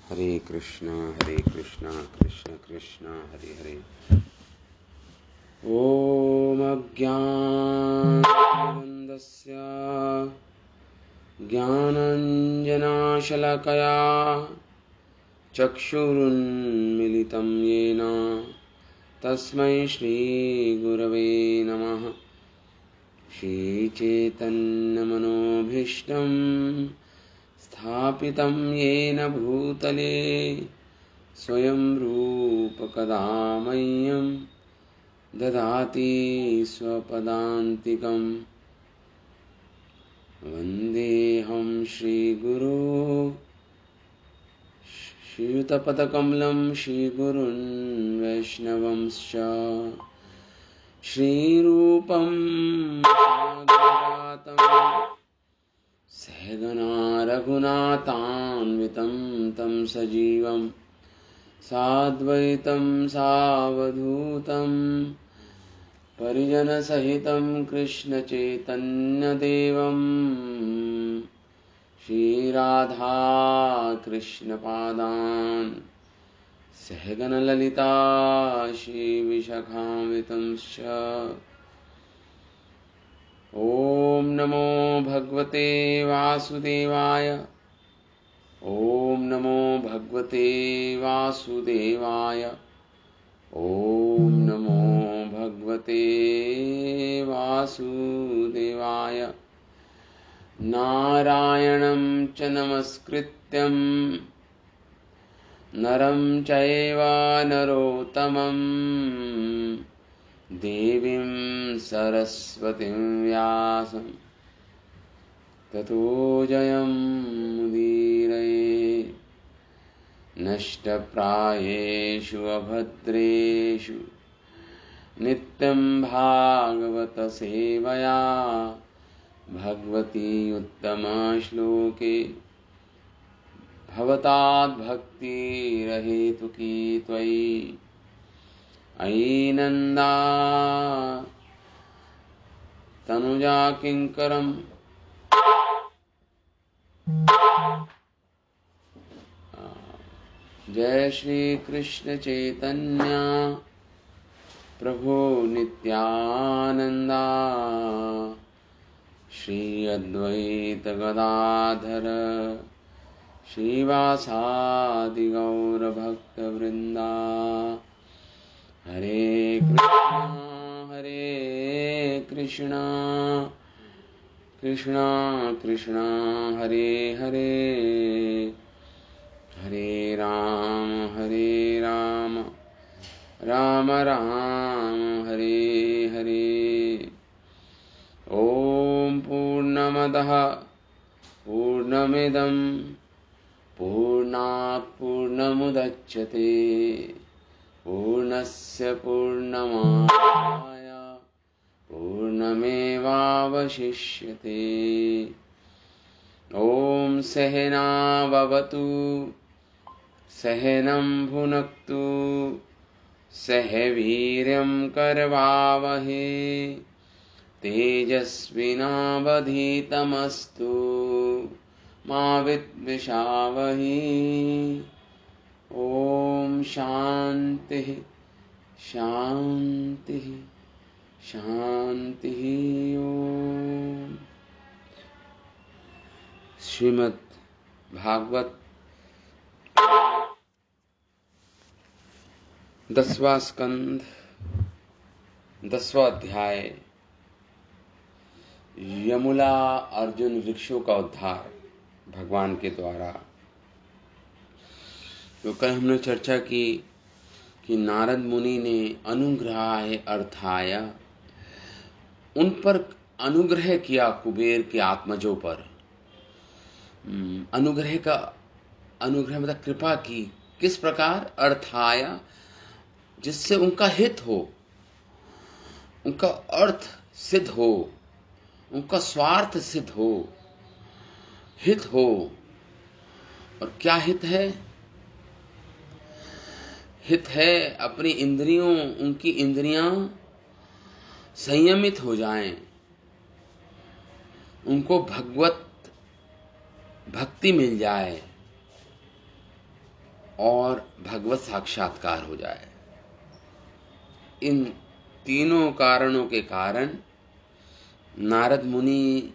हरे कृष्णा कृष्ण कृष्ण हरे हरे। ॐ अज्ञानतिमिरन्धस्य ज्ञानाञ्जनशलाकया चक्षुरुन्मीलितं येन तस्मै श्रीगुरवे नमः। श्रीचैतन्यमनोभीष्टं स्थापितं येन भूतले स्वयं रूप कदा मह्यं ददाति स्वपदान्तिकम्। वन्देऽहं श्रीगुरो श्रीयुतपदकमलं श्रीगुरुन् वैष्णवंश्च श्रीरूपं साग्रजातं सहगना रघुनाथान्वितं तं सजीवं साद्वैतं सावधूतं परिजनसहितं कृष्णचैतन्यदेवं श्रीराधा कृष्णपादान् सहगणललिता श्रीविशाखान्वितंश्च। ॐ नमो भगवते वासुदेवाय। ॐ नमो भगवते वासुदेवाय। ॐ नमो भगवते वासुदेवाय। नारायणं च नमस्कृत्यं नरं चैव नरोत्तमं देवीं सरस्वतीं व्यासं ततो जयमुदीरये। नष्टप्रायेषु अभद्रेषु नित्यं भागवत सेवया भगवती उत्तमश्लोके भवताद्भक्तिरहेतुकी त्वयि। अयि नन्दा तनुजा किङ्करम् जय श्री कृष्ण चैतन्य प्रभु नित्यानंदा श्री अद्वैत गदाधर श्रीवासादि गौर भक्त वृंदा। हरे कृष्णा कृष्णा कृष्णा हरे हरे, हरे राम राम राम हरे हरे। ओम पूर्णमदः पूर्णमिदं पूर्णात् पूर्णमुदच्यते पूर्णस्य पूर्णमादाय पूर्णमेवावशिष्यते। ओम सहना भवतु सहनं भुनक्तु सह वीर्यं करवावहे तेजस्विनावधीतमस्तु मा विद्विषावहे। ओम शांति शांति शांति। ओम श्रीमद् भागवत 10वां स्कंद 10वां अध्याय यमुला अर्जुन वृक्षों का उद्धार भगवान के द्वारा। तो कल हमने चर्चा की कि नारद मुनि ने अनुग्रहाय अर्थाय उन पर अनुग्रह किया, कुबेर के आत्मजों पर अनुग्रह मतलब कृपा की। किस प्रकार? अर्थाय, जिससे उनका हित हो, उनका अर्थ सिद्ध हो, उनका स्वार्थ सिद्ध हो, हित हो। और क्या हित है? हित है अपनी इंद्रियों, उनकी इंद्रियां संयमित हो जाएं, उनको भगवत भक्ति मिल जाए, और भगवत साक्षात्कार हो जाए। इन तीनों कारणों के कारण नारद मुनि,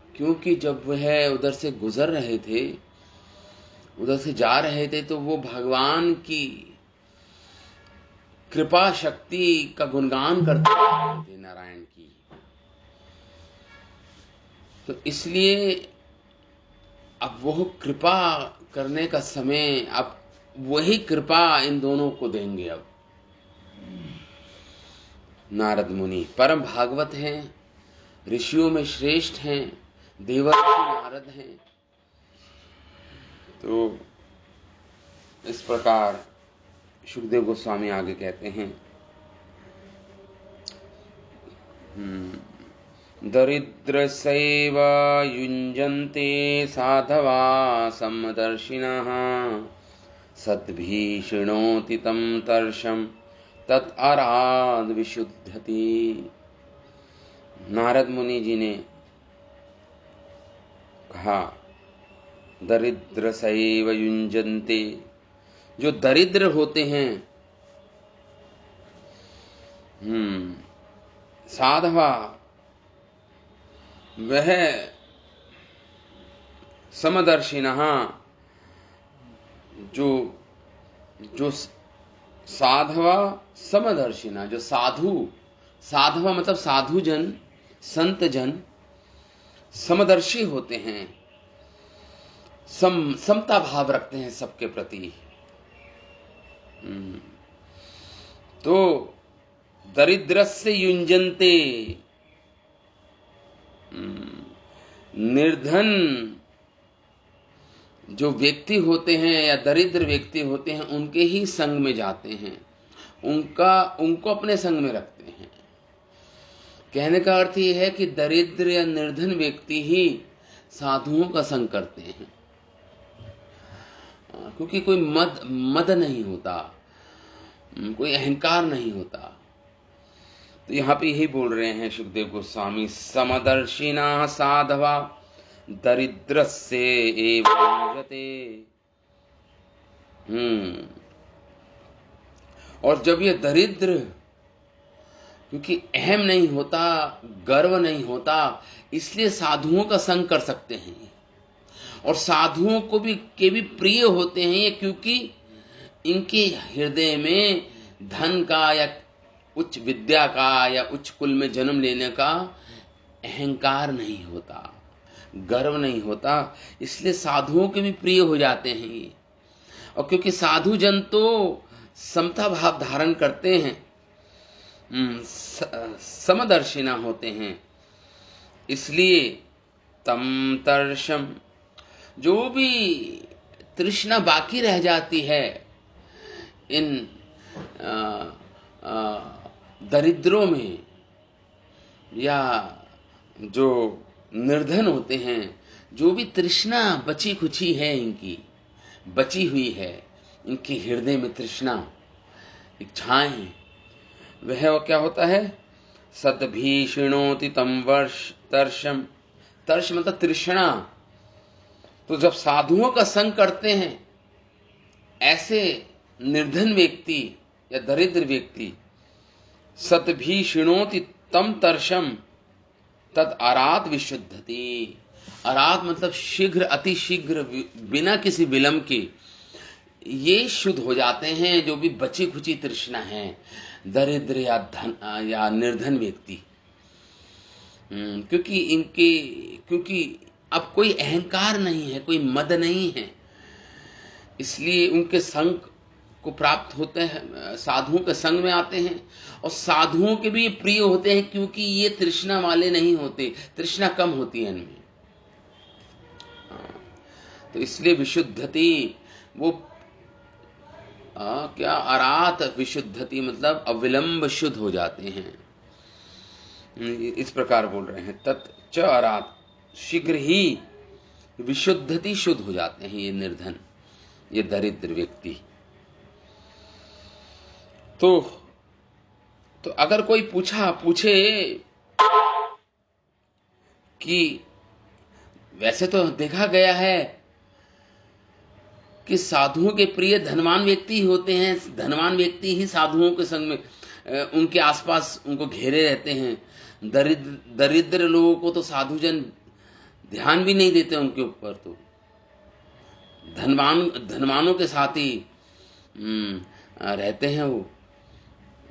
क्योंकि जब वह उधर से गुजर रहे थे, उधर से जा रहे थे, तो वो भगवान की कृपा शक्ति का गुणगान करते रहे थे, नारायण की। तो इसलिए अब वो कृपा करने का समय, अब वही कृपा इन दोनों को देंगे। अब नारद मुनि परम भागवत हैं, ऋषियों में श्रेष्ठ हैं, देवर्षि नारद हैं। तो इस प्रकार सुखदेव गोस्वामी आगे कहते हैं, दरिद्रस्यैव युञ्जन्ते साधवा समदर्शिनः सद्भिः शृणोति तं तर्षं तत् विशुद्धति। नारद मुनि जी ने कहा, दरिद्रस्यैव युञ्जन्ते, जो दरिद्र होते हैं, साधवा, वह समदर्शिनः, जो साधवा समदर्शिना, जो साधु, साधवा मतलब साधु जन, संत जन, समदर्शी होते हैं, समता भाव रखते हैं सबके प्रति। तो दरिद्रस्य युञ्जन्ते, निर्धन जो व्यक्ति होते हैं या दरिद्र व्यक्ति होते हैं, उनके ही संग में जाते हैं, उनको अपने संग में रखते हैं। कहने का अर्थ यह है कि दरिद्र या निर्धन व्यक्ति ही साधुओं का संग करते हैं, क्योंकि कोई मद नहीं होता, कोई अहंकार नहीं होता। तो यहां पे यही बोल रहे हैं सुखदेव गोस्वामी, समदर्शिना साधवा दरिद्रस्य एव युञ्जते। और जब ये दरिद्र, क्योंकि अहम नहीं होता, गर्व नहीं होता, इसलिए साधुओं का संग कर सकते हैं, और साधुओं को के भी प्रिय होते हैं ये, क्योंकि इनके हृदय में धन का या उच्च विद्या का या उच्च कुल में जन्म लेने का अहंकार नहीं होता, गर्व नहीं होता, इसलिए साधुओं के भी प्रिय हो जाते हैं ये। और क्योंकि साधु जन तो समता भाव धारण करते हैं, समदर्शिना होते हैं, इसलिए तम तर्षम, जो भी तृष्णा बाकी रह जाती है इन दरिद्रों में, या जो निर्धन होते हैं, जो भी तृष्णा बची खुची है, इनकी बची हुई है, इनके हृदय में तृष्णा, इच्छाएं, वह क्या होता है, सद्भिः शृणोति तं तर्षम, तर्ष मतलब तृष्णा। तो जब साधुओं का संग करते हैं ऐसे निर्धन व्यक्ति या दरिद्र व्यक्ति, सद्भिः शृणोति तं तर्षम तद आरात विशुद्धति। आरात मतलब शीघ्र, अति शीघ्र, बिना किसी विलंब के ये शुद्ध हो जाते हैं, जो भी बची खुची तृष्णा है दरिद्र या निर्धन व्यक्ति। क्योंकि अब कोई अहंकार नहीं है, कोई मद नहीं है, इसलिए उनके संग को प्राप्त होते हैं, साधुओं के संग में आते हैं, और साधुओं के भी प्रिय होते हैं, क्योंकि ये तृष्णा वाले नहीं होते, तृष्णा कम होती है इनमें। तो इसलिए विशुद्धति, वो क्या, अरात विशुद्धति मतलब अविलंब शुद्ध हो जाते हैं, इस प्रकार बोल रहे हैं। तत् अरात, शीघ्र ही विशुद्धति, शुद्ध हो जाते हैं ये निर्धन, ये दरिद्र व्यक्ति। तो अगर कोई पूछे कि वैसे तो देखा गया है कि साधुओं के प्रिय धनवान व्यक्ति ही होते हैं, धनवान व्यक्ति ही साधुओं के संग में उनके आसपास उनको घेरे रहते हैं। दरिद्र लोगों को तो साधुजन ध्यान भी नहीं देते उनके ऊपर, तो धनवानों के साथ ही रहते हैं वो।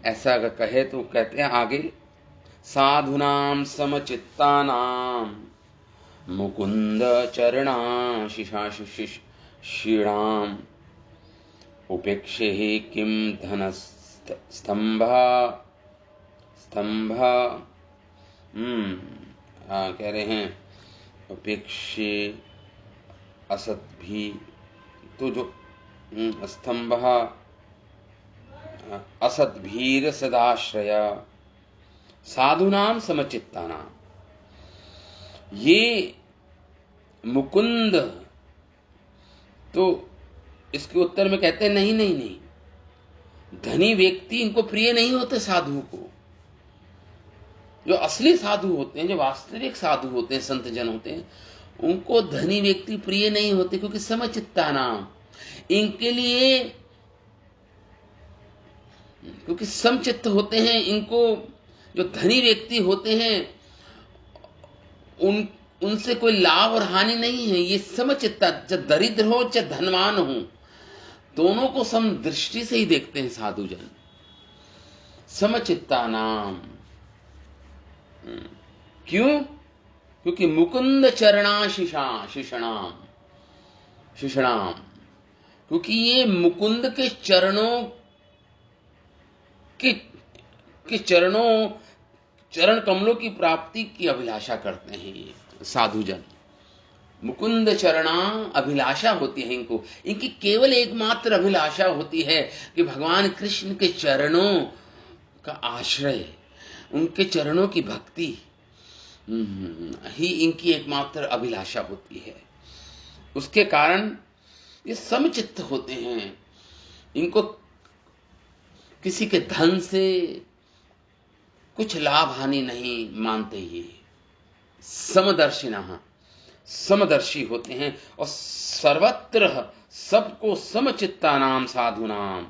ऐसा अगर कहे तो कहते हैं आगे, साधुनाम समचित्तानाम मुकुंद चरणाशिषाशिषीणाम उपेक्षे किम धन स्तंभा कह रहे हैं उपेक्षे असत भी, तो जो स्तंभ असत भीर सदाश्रय साधुनाम समचित्तानाम, ये मुकुंद तो इसके उत्तर में कहते हैं नहीं, धनी व्यक्ति इनको प्रिय नहीं होते। साधु को, जो असली साधु होते हैं, जो वास्तविक साधु होते हैं, संत जन होते हैं, उनको धनी व्यक्ति प्रिय नहीं होते, क्योंकि समचित्तानाम, इनके लिए, क्योंकि समचित्त होते हैं, इनको जो धनी व्यक्ति होते हैं उनसे कोई लाभ और हानि नहीं है। ये समचित्ता, चाहे दरिद्र हो चाहे धनवान हो, दोनों को सम दृष्टि से ही देखते हैं साधुजन। समचित्तानाम, क्यों? क्योंकि मुकुंद चरणाशिषाम, क्योंकि ये मुकुंद के चरण कमलों की प्राप्ति की अभिलाषा करते हैं ये साधुजन। मुकुंद चरणा अभिलाषा होती है इनको, इनकी केवल एकमात्र अभिलाषा होती है कि भगवान कृष्ण के चरणों का आश्रय, उनके चरणों की भक्ति ही इनकी एकमात्र अभिलाषा होती है। उसके कारण ये समचित्त होते हैं, इनको किसी के धन से कुछ लाभ हानि नहीं मानते। ये समदर्शी होते हैं और सर्वत्र सबको समचित्तानाम साधुनाम,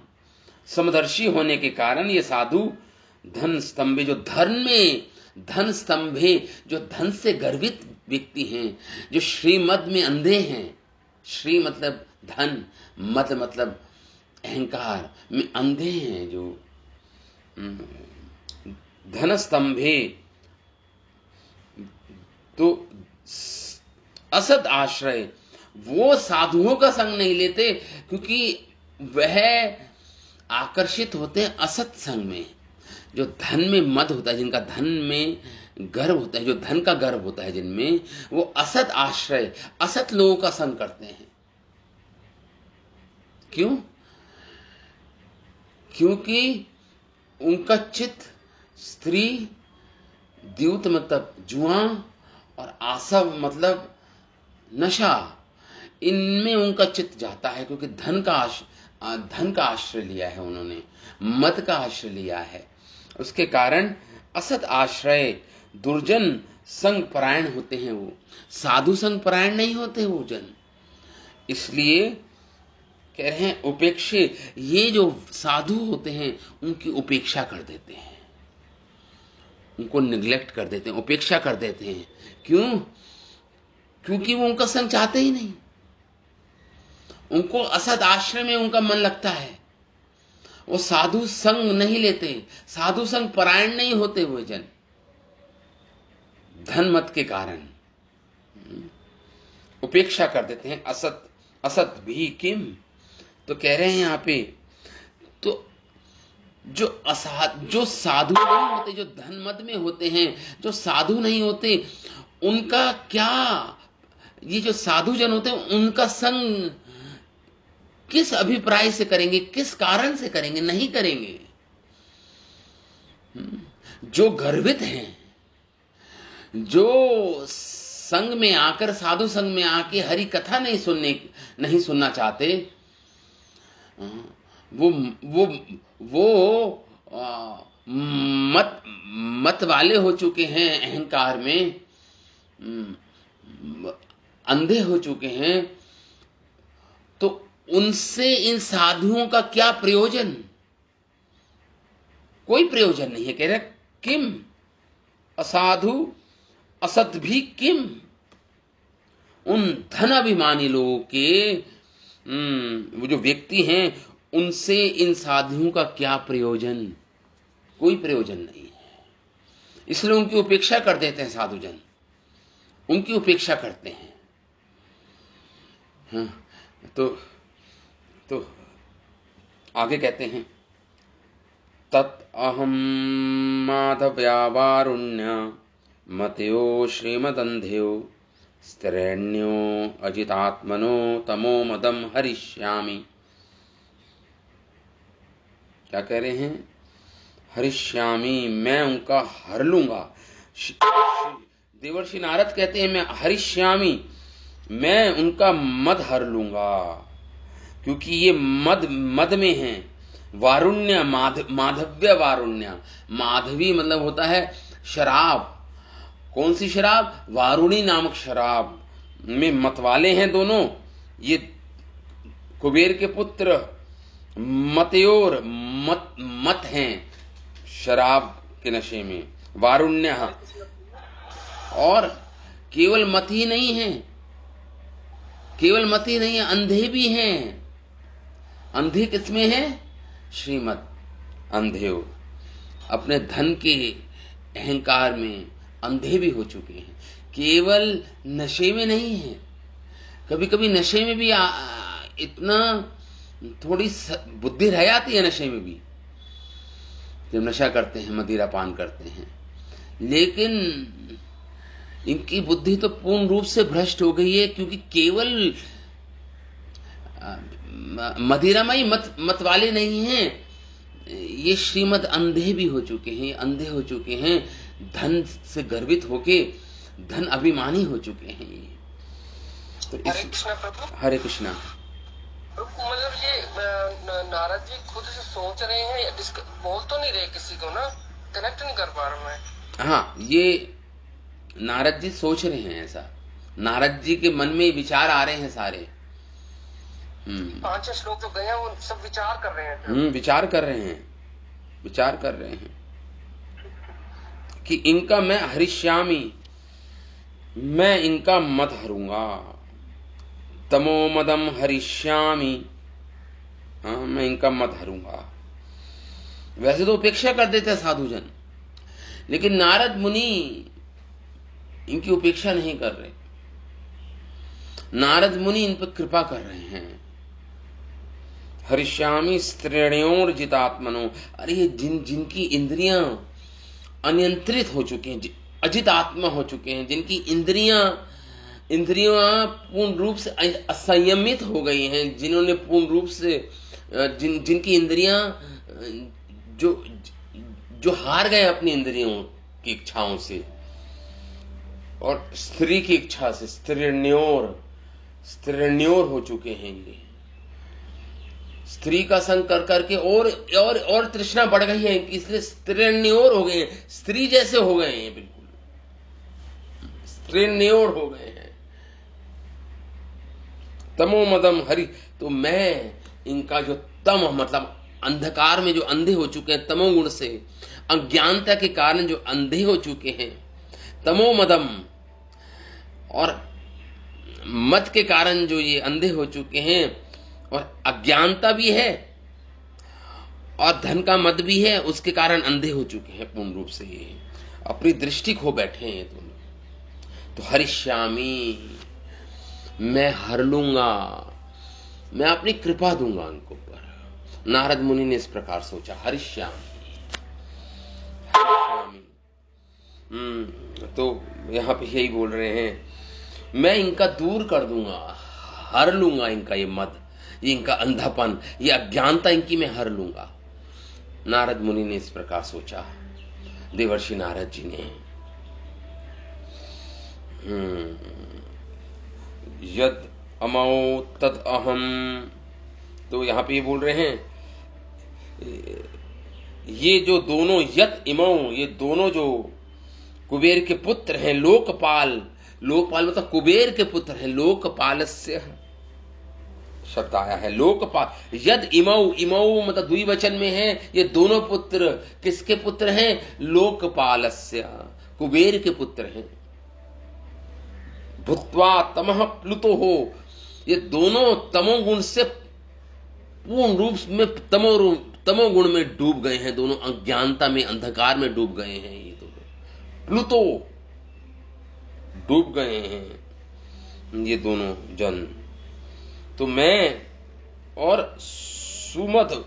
समदर्शी होने के कारण ये साधु धन स्तंभे, जो धन स्तंभे, जो धन से गर्वित व्यक्ति हैं, जो श्रीमद में अंधे हैं, श्री मतलब धन, मद मतलब अहंकार में अंधे हैं, जो धन स्तंभे, तो असद आश्रय, वो साधुओं का संग नहीं लेते, क्योंकि वह आकर्षित होते हैं असत संग में। जो धन में मद होता है, जिनका धन में गर्व होता है, जो धन का गर्व होता है जिनमें, वो असत आश्रय, असत लोगों का संग करते हैं। क्यों? क्योंकि उनका चित्त स्त्री, द्यूत मतलब जुआ, और आसव मतलब नशा, इनमें उनका चित्त जाता है, क्योंकि धन का आश्रय लिया है उन्होंने, मद का आश्रय लिया है। उसके कारण असत आश्रय, दुर्जन संग परायण होते हैं, वो साधु संग परायण नहीं होते वो जन। इसलिए कह रहे हैं उपेक्षे, ये जो साधु होते हैं उनकी उपेक्षा कर देते हैं, उनको निग्लेक्ट कर देते हैं, उपेक्षा कर देते हैं। क्यों? क्योंकि वो उनका संग चाहते ही नहीं, उनको असद आश्रय में उनका मन लगता है, वो साधु संग नहीं लेते, साधु संग परायण नहीं होते वो जन, धन मत के कारण उपेक्षा कर देते हैं। असत भी किम, तो कह रहे हैं यहां पे, तो जो साधु नहीं होते, जो धन मत में होते हैं, जो साधु नहीं होते, उनका क्या, ये जो साधु जन होते हैं उनका संग किस अभिप्राय से करेंगे, किस कारण से करेंगे? नहीं करेंगे। जो गर्वित हैं, जो संग में आकर, साधु संग में आके हरि कथा नहीं सुनना चाहते, वो मत वाले हो चुके हैं, अहंकार में अंधे हो चुके हैं, तो उनसे इन साधुओं का क्या प्रयोजन? कोई प्रयोजन नहीं है। कह रहे किम असाधु असत भी किम। उन धन अभिमानी लोगों के वो जो व्यक्ति हैं, उनसे इन साधुओं का क्या प्रयोजन? कोई प्रयोजन नहीं है। इसलिए उनकी उपेक्षा कर देते हैं साधुजन, उनकी उपेक्षा करते हैं। हाँ, तो आगे कहते हैं तत् अहम माधव्यावारुण्य मतयो श्रीमदंध्यो स्त्रेण्यो अजितात्मनो तमो मदम हरिष्यामि। क्या कह रहे हैं? हरिष्यामि, मैं उनका हर लूंगा। देवर्षि नारद कहते हैं मैं हरिष्यामि, मैं उनका मद हर लूंगा, क्योंकि ये मद में है। वारुण्य माधव्य वारुण्य, माधवी मतलब होता है शराब। कौन सी शराब? वारुणी नामक शराब में मतवाले हैं दोनों। ये कुबेर के पुत्र मतयोर मत हैं शराब के नशे में, वारुण्य। और केवल मत ही नहीं है, केवल मत ही नहीं है, अंधे भी हैं। अंधे किसमें है? श्रीमत अंधे हो, अपने धन के अहंकार में अंधे भी हो चुके हैं। केवल नशे में नहीं है, कभी कभी नशे में भी इतना थोड़ी बुद्धि रह जाती है नशे में भी, जब नशा करते हैं, मदिरा पान करते हैं, लेकिन इनकी बुद्धि तो पूर्ण रूप से भ्रष्ट हो गई है, क्योंकि केवल मदिरामयी मत वाले नहीं हैं, ये श्रीमद अंधे भी हो चुके हैं, अंधे हो चुके हैं, धन से गर्वित होके धन अभिमानी हो चुके हैं ये। तो हरे कृष्णा प्रभु। हरे कृष्णा। मतलब ये नारद जी खुद से सोच रहे हैं, बोल तो नहीं रहे किसी को ना, कनेक्ट नहीं कर पा रहा हूं मैं। हाँ, ये नारद जी सोच रहे हैं ऐसा, नारद जी के मन में विचार आ रहे हैं सारे। 5-6 श्लोक तो गए हैं, वो सब विचार कर रहे हैं। विचार कर रहे हैं, विचार कर रहे हैं कि इनका मैं हरिष्यामी, मैं इनका मद हरूंगा। तमो मदम हरिष्यामी, हाँ, मैं इनका मद हरूंगा। वैसे तो उपेक्षा कर देते हैं साधुजन, लेकिन नारद मुनि इनकी उपेक्षा नहीं कर रहे। नारद मुनि इन पर कृपा कर रहे हैं। हरिष्यामि स्त्रेण्योर जितात्मनो, अरे ये जिनकी इंद्रियां अनियंत्रित हो चुके हैं, अजित आत्मा हो चुके हैं, जिनकी इंद्रियां पूर्ण रूप से असंयमित हो गई हैं, जिन्होंने पूर्ण रूप से जिनकी इंद्रियां जो हार गए अपनी इंद्रियों की इच्छाओं से और स्त्री की इच्छा से, स्त्रीण्योर हो चुके हैं ये। स्त्री का संग कर करके और तृष्णा बढ़ गई है, इसलिए स्त्रीण्योर हो गए हैं, स्त्री जैसे हो गए हैं, बिल्कुल स्त्रीण्योर हो गए हैं। तमो मदम हरि, तो मैं इनका जो तम मतलब अंधकार में जो अंधे हो चुके हैं, तमोगुण से, अज्ञानता के कारण जो अंधे हो चुके हैं, तमो मदम, और मत के कारण जो ये अंधे हो चुके हैं, और अज्ञानता भी है और धन का मद भी है, उसके कारण अंधे हो चुके हैं पूर्ण रूप से, ये अपनी दृष्टि खो बैठे हैं दोनों। तो हरिष्यामी, मैं हर लूंगा, मैं अपनी कृपा दूंगा उनको ऊपर। नारद मुनि ने इस प्रकार सोचा, हरिष्यामी। तो यहां पे यही बोल रहे हैं, मैं इनका दूर कर दूंगा, हर लूंगा इनका ये मद, ये इनका अंधापन, ये अज्ञानता इनकी मैं हर लूंगा। नारद मुनि ने इस प्रकार सोचा, देवर्षि नारद जी ने। यद अमौ तद अहम, तो यहां पे ये बोल रहे हैं, ये जो दोनों यत इमौ, ये दोनों जो कुबेर के पुत्र हैं, लोकपाल, लोकपाल मतलब कुबेर के पुत्र हैं, लोकपालस्य, शब्द आया है। लोकपाल यद इमौ, इमौ मतलब द्विवचन में है, ये दोनों पुत्र किसके पुत्र हैं? लोकपालस्य, कुबेर के पुत्र हैं। भूत्वा तमः प्लुतो हो, ये दोनों तमोगुण से पूर्ण रूप में तमोगुण में डूब गए हैं, दोनों अज्ञानता में, अंधकार में डूब गए हैं। ये दोनों प्लुतो, डूब गए हैं ये दोनों जन। तो मैं और सुमद,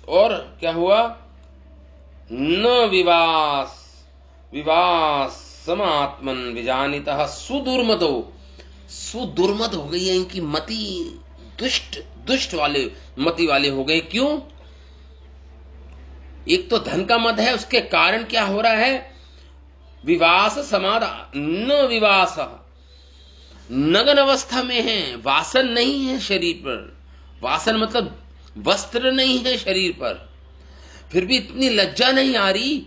और क्या हुआ? न विवास विवास समात्मन विजानितः सुदुर्मदो, सुदुर्मद हो गई है इनकी मति, दुष्ट वाले मति वाले हो गए। क्यों? एक तो धन का मद है, उसके कारण क्या हो रहा है? विवास समाद न विवास, नग्न अवस्था में है, वासन नहीं है शरीर पर, वासन मतलब वस्त्र नहीं है शरीर पर, फिर भी इतनी लज्जा नहीं आ रही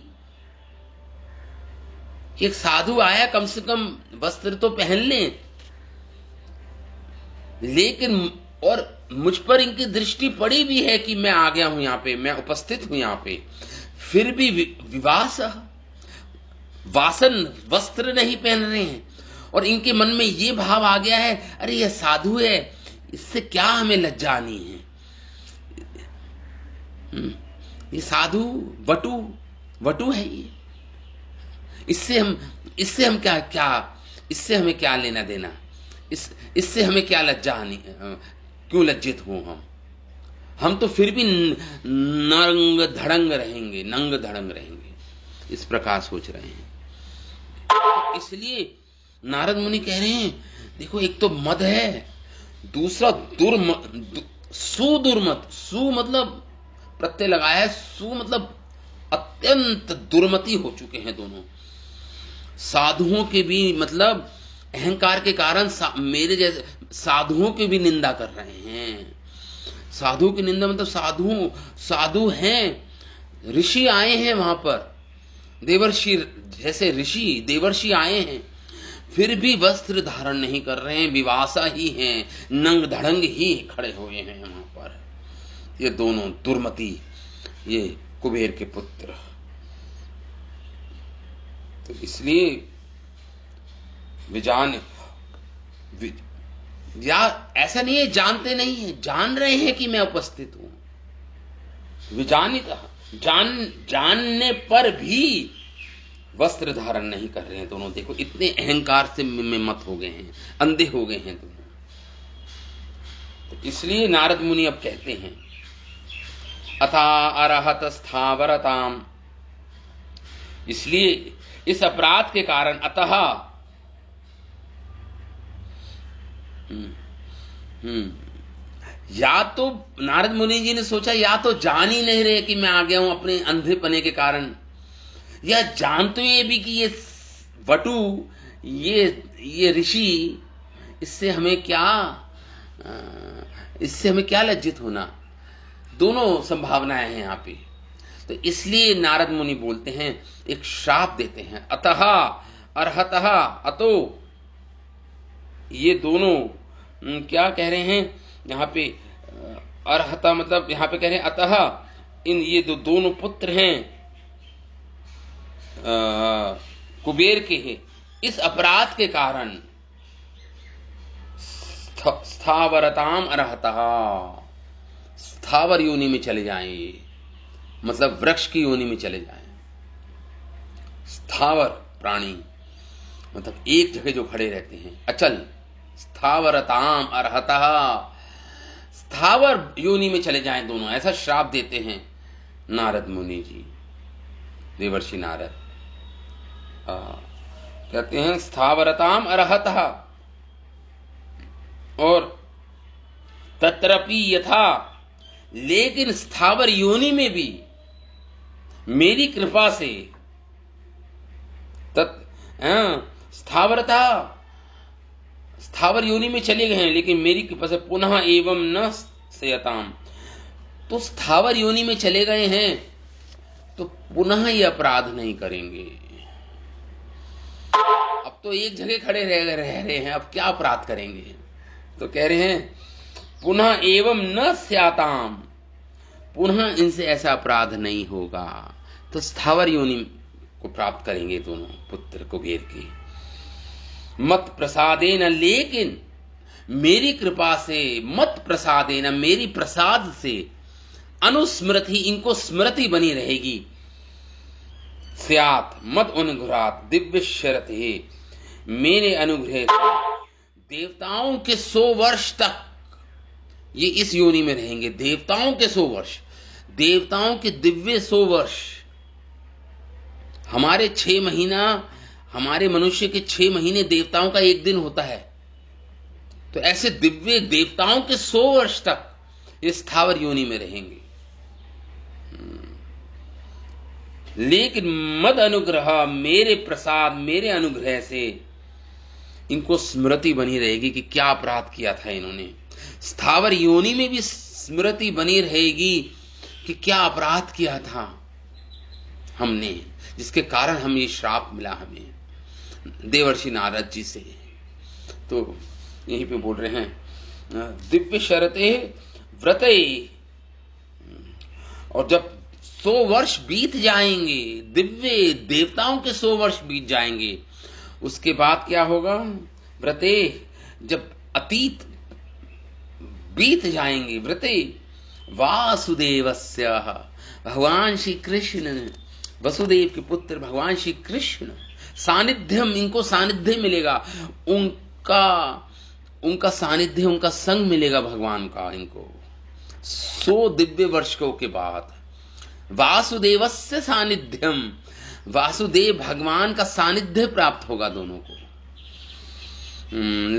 कि एक साधु आया कम से कम वस्त्र तो पहन ले। लेकिन और मुझ पर इनकी दृष्टि पड़ी भी है कि मैं आ गया हूं यहां पे, मैं उपस्थित हूं यहां पे, फिर भी विवास, वासन वस्त्र नहीं पहन रहे हैं। और इनके मन में ये भाव आ गया है, अरे ये साधु है, इससे क्या हमें लज्जा आनी है, ये साधु वटु है ये, इससे हम क्या इससे हमें क्या लेना देना, इससे हमें क्या लज्जा आनी, क्यों लज्जित हो हम तो फिर भी नंग धड़ंग रहेंगे, इस प्रकार सोच रहे हैं। तो इसलिए नारद मुनि कह रहे हैं, देखो एक तो मद है, दूसरा सुदुर्मत, सु मतलब प्रत्यय लगाया है, सु मतलब अत्यंत दुर्मति हो चुके हैं दोनों। साधुओं के भी मतलब अहंकार के कारण मेरे जैसे साधुओं की भी निंदा कर रहे हैं। साधु की निंदा मतलब साधु हैं, ऋषि आए हैं वहां पर, देवर्षि जैसे ऋषि देवर्षि आए हैं, फिर भी वस्त्र धारण नहीं कर रहे हैं, विवासा ही हैं, नंग धड़ंग ही खड़े हुए हैं वहां पर। ये दोनों दुर्मति, ये कुबेर के पुत्र। तो इसलिए या ऐसा नहीं है जानते नहीं है, जान रहे हैं कि मैं उपस्थित हूं। विजानित, जानने पर भी वस्त्र धारण नहीं कर रहे हैं दोनों। देखो इतने अहंकार से में मत हो गए हैं, अंधे हो गए हैं दोनों। तो इसलिए नारद मुनि अब कहते हैं, अथा अरहत स्थावरताम, इसलिए इस अपराध के कारण, अतः या तो नारद मुनि जी ने सोचा, या तो जान ही नहीं रहे कि मैं आ गया हूं अपने अंधेपने के कारण, या जानते ये भी कि ये वटु, ये ऋषि, इससे हमें क्या लज्जित होना। दोनों संभावनाएं हैं यहां पे। तो इसलिए नारद मुनि बोलते हैं, एक श्राप देते हैं, अतः अर्हतः, अतो, ये दोनों क्या कह रहे हैं यहां पे? अर्हता मतलब यहां पे कह रहे हैं अतः ये दोनों पुत्र हैं कुबेर के हैं, इस अपराध के कारण स्थावरताम अर्हतः, स्थावर योनि में चले जाएं, मतलब वृक्ष की योनि में चले जाएं। स्थावर प्राणी मतलब एक जगह जो खड़े रहते हैं, अचल। स्थावरताम अर्हतः, स्थावर योनि में चले जाएं दोनों, ऐसा श्राप देते हैं नारद मुनि जी, देवर्षि नारद। कहते हैं स्थावरताम अर्हतः, और तत्रपि यथा, लेकिन स्थावर योनि में भी मेरी कृपा से, स्थावर योनि में चले गए हैं, लेकिन मेरी कृपा से पुनः एवं न सयताम, तो स्थावर योनि में चले गए हैं तो पुनः ये अपराध नहीं करेंगे। अब तो एक जगह खड़े रह रहे हैं, अब क्या अपराध करेंगे? तो कह रहे हैं पुनः एवं न स्याताम, पुनः इनसे ऐसा अपराध नहीं होगा। तो स्थावर योनि को प्राप्त करेंगे दोनों पुत्र कुबेर के। मत प्रसादेन, लेकिन मेरी कृपा से, मत प्रसादेन, मेरी प्रसाद से, अनुस्मृति, इनको स्मृति बनी रहेगी, स्यात मत अनुग्रहात दिव्य शरते, मेरे अनुग्रह से देवताओं के 100 वर्ष तक ये इस योनि में रहेंगे। देवताओं के 100 वर्ष, देवताओं के दिव्य 100 वर्ष। हमारे 6 महीना, हमारे मनुष्य के 6 महीने देवताओं का 1 दिन होता है। तो ऐसे दिव्य देवताओं के 100 वर्ष तक इस स्थावर योनि में रहेंगे। लेकिन मद अनुग्रह, मेरे प्रसाद, मेरे अनुग्रह से इनको स्मृति बनी रहेगी कि क्या अपराध किया था इन्होंने। स्थावर योनि में भी स्मृति बनी रहेगी कि क्या अपराध किया था हमने, जिसके कारण हम ये श्राप मिला हमें देवर्षि नारद जी से। तो यहीं पे बोल रहे हैं दिव्य शरते व्रते, और जब 100 वर्ष बीत जाएंगे, दिव्य देवताओं के 100 वर्ष बीत जाएंगे, उसके बाद क्या होगा? व्रते, जब अतीत बीत जाएंगे, व्रते वासुदेवस्य, भगवान श्री कृष्ण, वसुदेव के पुत्र भगवान श्री कृष्ण, सानिध्यम, इनको सानिध्य मिलेगा, उनका सानिध्य, उनका संग मिलेगा भगवान का इनको 100 दिव्य वर्षों के बाद। वासुदेवस्य सानिध्यम, वासुदेव भगवान का सानिध्य प्राप्त होगा दोनों को।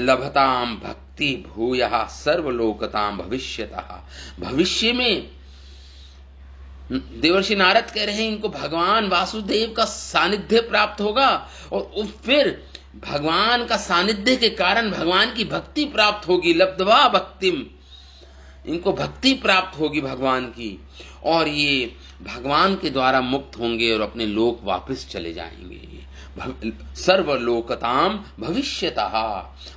लभताम भक्ति भूयः सर्वलोकताम भविष्यतः, भविष्य में देवर्षि नारद कह रहे हैं इनको भगवान वासुदेव का सानिध्य प्राप्त होगा, और फिर भगवान का सानिध्य के कारण भगवान की भक्ति प्राप्त होगी। लब्ध्वा भक्तिम, इनको भक्ति प्राप्त होगी भगवान की, और ये भगवान के द्वारा मुक्त होंगे और अपने लोक वापस चले जाएंगे। सर्वलोकताम भविष्यतः,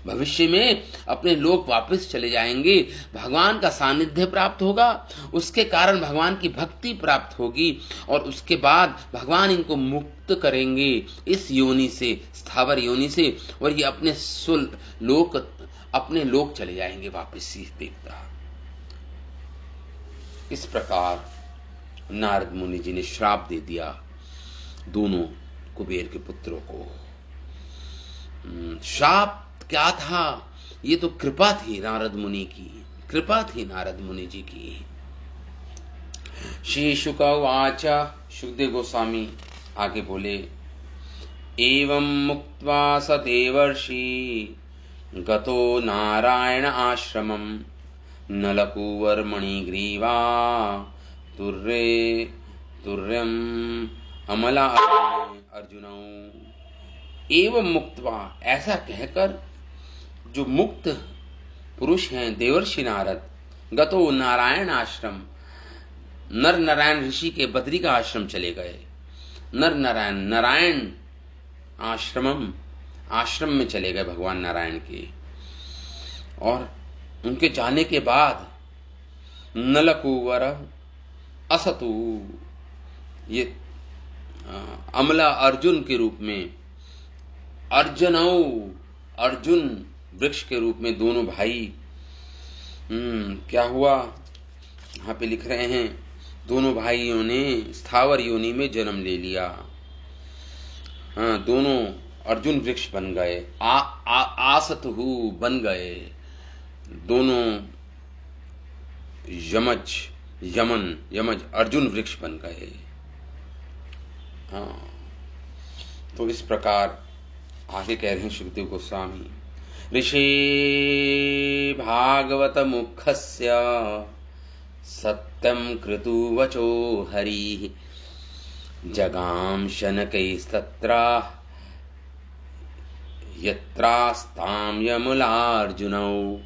भविष्य में अपने लोक वापस चले जाएंगे। भगवान का सानिध्य प्राप्त होगा, उसके कारण भगवान की भक्ति प्राप्त होगी, और उसके बाद भगवान इनको मुक्त करेंगे इस योनि से, स्थावर योनि से, और ये अपने लोक चले जाएंगे वापस ही देवता। इस प्रकार नारद मुनि जी ने श्राप दे दिया दोनों कुबेर के पुत्रों को। श्राप क्या था? ये तो कृपा थी नारद मुनि की, कृपा थी नारद मुनि जी की। श्री शुक उवाच, शुकदेव गोस्वामी आगे बोले, एवं मुक्त्वा स देवर्षि गतो नारायण आश्रमम, नलकूवर्मणि ग्रीवा तुर्यम अमला अर्जुनौ। एवं मुक्त्वा, ऐसा कहकर जो मुक्त पुरुष हैं देवर्षि नारद, गतो नारायण आश्रम, नर नारायण ऋषि के बद्री का आश्रम चले गए। नर नारायण, नारायण आश्रमम, आश्रम में चले गए भगवान नारायण के। और उनके जाने के बाद नलकुवर असतु, ये अमला अर्जुन के रूप में, अर्जुनौ, अर्जुन वृक्ष के रूप में दोनों भाई। क्या हुआ? यहां पे लिख रहे हैं दोनों भाइयों ने स्थावर योनि में जन्म ले लिया। दोनों अर्जुन वृक्ष बन गए, आसतु बन गए दोनों। यमज अर्जुन वृक्ष बन गए। तो इस प्रकार आगे कह रहे हैं शुकदेव गोस्वामी, ऋषि भागवत मुखस्य सत्यम कृतु वचो हरि, जगाम शनकैस्तत्रा यत्रास्ताम यमुलार्जुनौ।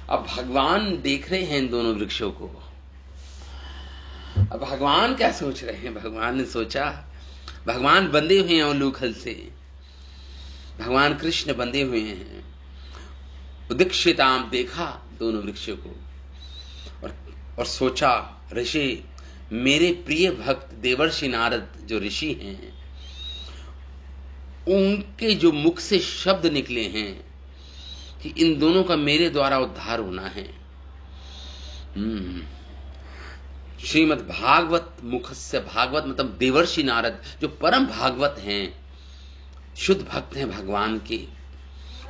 अब भगवान देख रहे हैं इन दोनों वृक्षों को। अब भगवान क्या सोच रहे हैं? भगवान ने सोचा, भगवान बंधे हुए हैं उल्लूखल से, भगवान कृष्ण बंधे हुए हैं। दीक्षिताम, देखा दोनों वृक्षों को, और सोचा ऋषि, मेरे प्रिय भक्त देवर्षि नारद जो ऋषि हैं, उनके जो मुख से शब्द निकले हैं कि इन दोनों का मेरे द्वारा उद्धार होना है। श्रीमद् भागवत मुखस्य, भागवत मतलब देवर्षि नारद जो परम भागवत हैं, शुद्ध भक्त हैं भगवान के,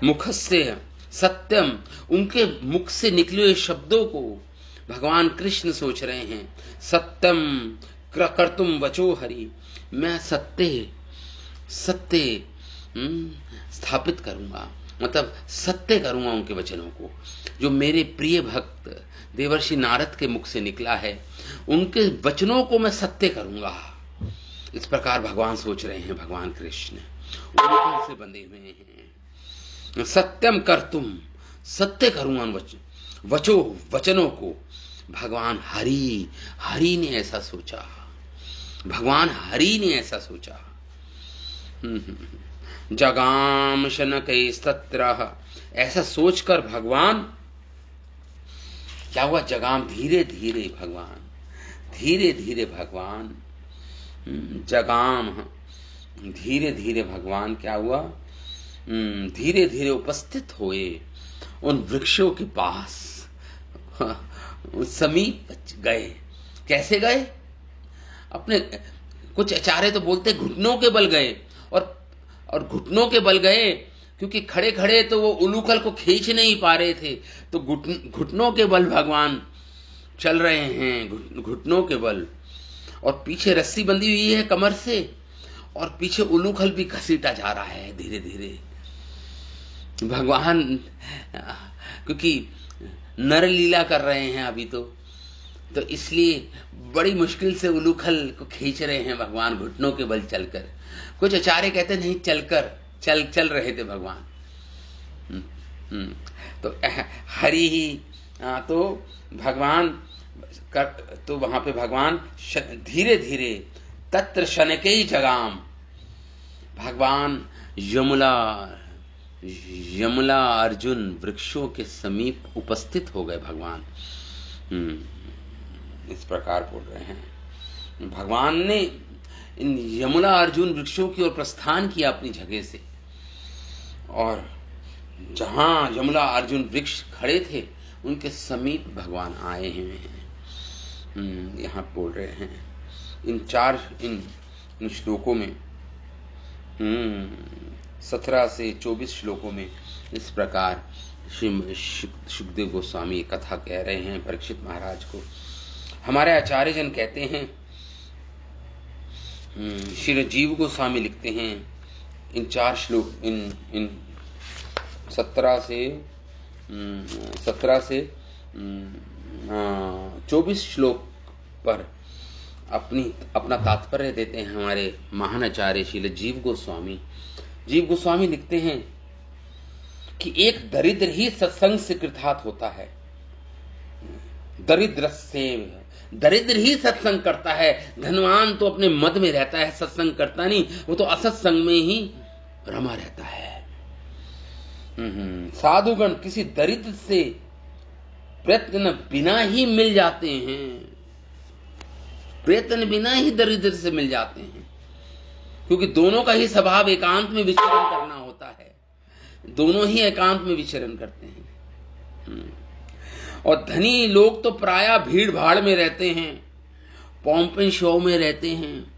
मुखस्य सत्यम, उनके मुख से निकले हुए शब्दों को भगवान कृष्ण सोच रहे हैं। सत्यम कर्तुम वचो हरि, मैं सत्य स्थापित करूंगा, मतलब सत्य करूंगा उनके वचनों को, जो मेरे प्रिय भक्त देवर्षि नारद के मुख से निकला है, उनके वचनों को मैं सत्य करूंगा। इस प्रकार भगवान सोच रहे हैं, भगवान कृष्ण उनके से बंधे हुए हैं। सत्यम कर्तुम, सत्य करूंगा उन वचनों को। भगवान हरि ने ऐसा सोचा, भगवान हरि ने ऐसा सोचा। जगाम शनकैस्तत्र, ऐसा सोचकर भगवान क्या हुआ, जगाम धीरे धीरे भगवान जगाम, धीरे धीरे भगवान क्या हुआ, धीरे धीरे उपस्थित हुए उन वृक्षों के पास, समीप गए। कैसे गए? अपने, कुछ आचार्य तो बोलते घुटनों के बल गए, और घुटनों के बल गए क्योंकि खड़े खड़े तो वो उलूखल को खींच नहीं पा रहे थे, तो घुटनों के बल भगवान चल रहे हैं, घुटनों के बल। और पीछे रस्सी बंधी हुई है कमर से, और पीछे उलूखल भी घसीटा जा रहा है धीरे धीरे। भगवान क्योंकि नर लीला कर रहे हैं अभी तो इसलिए बड़ी मुश्किल से उलूखल को खींच रहे हैं भगवान, घुटनों के बल चलकर। कुछ आचार्य कहते नहीं, चल रहे थे भगवान। तो हरि ही, तो भगवान तो वहां पे भगवान धीरे धीरे तत्र शनकै जगाम, भगवान यमला अर्जुन वृक्षों के समीप उपस्थित हो गए भगवान। इस प्रकार बोल रहे हैं, भगवान ने इन यमुना अर्जुन वृक्षों की ओर प्रस्थान किया अपनी जगह से, और जहां यमुना अर्जुन वृक्ष खड़े थे उनके समीप भगवान आए हैं। यहाँ बोल रहे हैं इन श्लोकों में, 17 से 24 श्लोकों में इस प्रकार श्री सुखदेव गोस्वामी कथा कह रहे हैं परीक्षित महाराज को। हमारे आचार्य जन कहते हैं, श्री जीव गोस्वामी लिखते हैं इन 4 श्लोक, इन 17 से 24 श्लोक पर अपना तात्पर्य देते हैं हमारे महान आचार्य श्री जीव गोस्वामी लिखते हैं कि एक दरिद्र ही सत्संग से कृतार्थ होता है। दरिद्र ही सत्संग करता है, धनवान तो अपने मद में रहता है, सत्संग करता नहीं, वो तो असत्संग में ही रमा रहता है। साधुगण किसी दरिद्र से प्रयत्न बिना ही मिल जाते हैं, प्रयत्न बिना ही दरिद्र से मिल जाते हैं, क्योंकि दोनों का ही स्वभाव एकांत में विचरण करना होता है, दोनों ही एकांत में विचरण करते हैं। और धनी लोग तो प्रायः भीड़ भाड़ में रहते हैं, पॉम्प एंड शो में रहते हैं,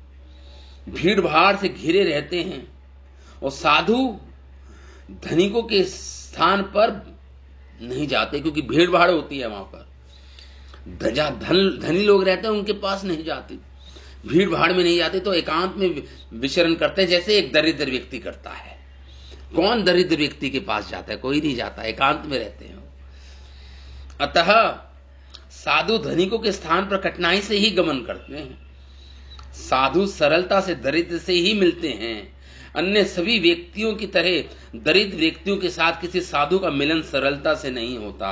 भीड़ भाड़ से घिरे रहते हैं, और साधु धनिकों के स्थान पर नहीं जाते क्योंकि भीड़ भाड़ होती है वहां पर। जहां धनी लोग रहते हैं उनके पास नहीं जाते, भीड़ भाड़ में नहीं जाते, तो एकांत में विचरण करते हैं जैसे एक दरिद्र व्यक्ति करता है। कौन दरिद्र व्यक्ति के पास जाता है? कोई नहीं जाता, एकांत में रहते हैं। अतः साधु धनिकों के स्थान पर कठिनाई से ही गमन करते हैं, साधु सरलता से दरिद्र से ही मिलते हैं। अन्य सभी व्यक्तियों की तरह दरिद्र व्यक्तियों के साथ किसी साधु का मिलन सरलता से नहीं होता।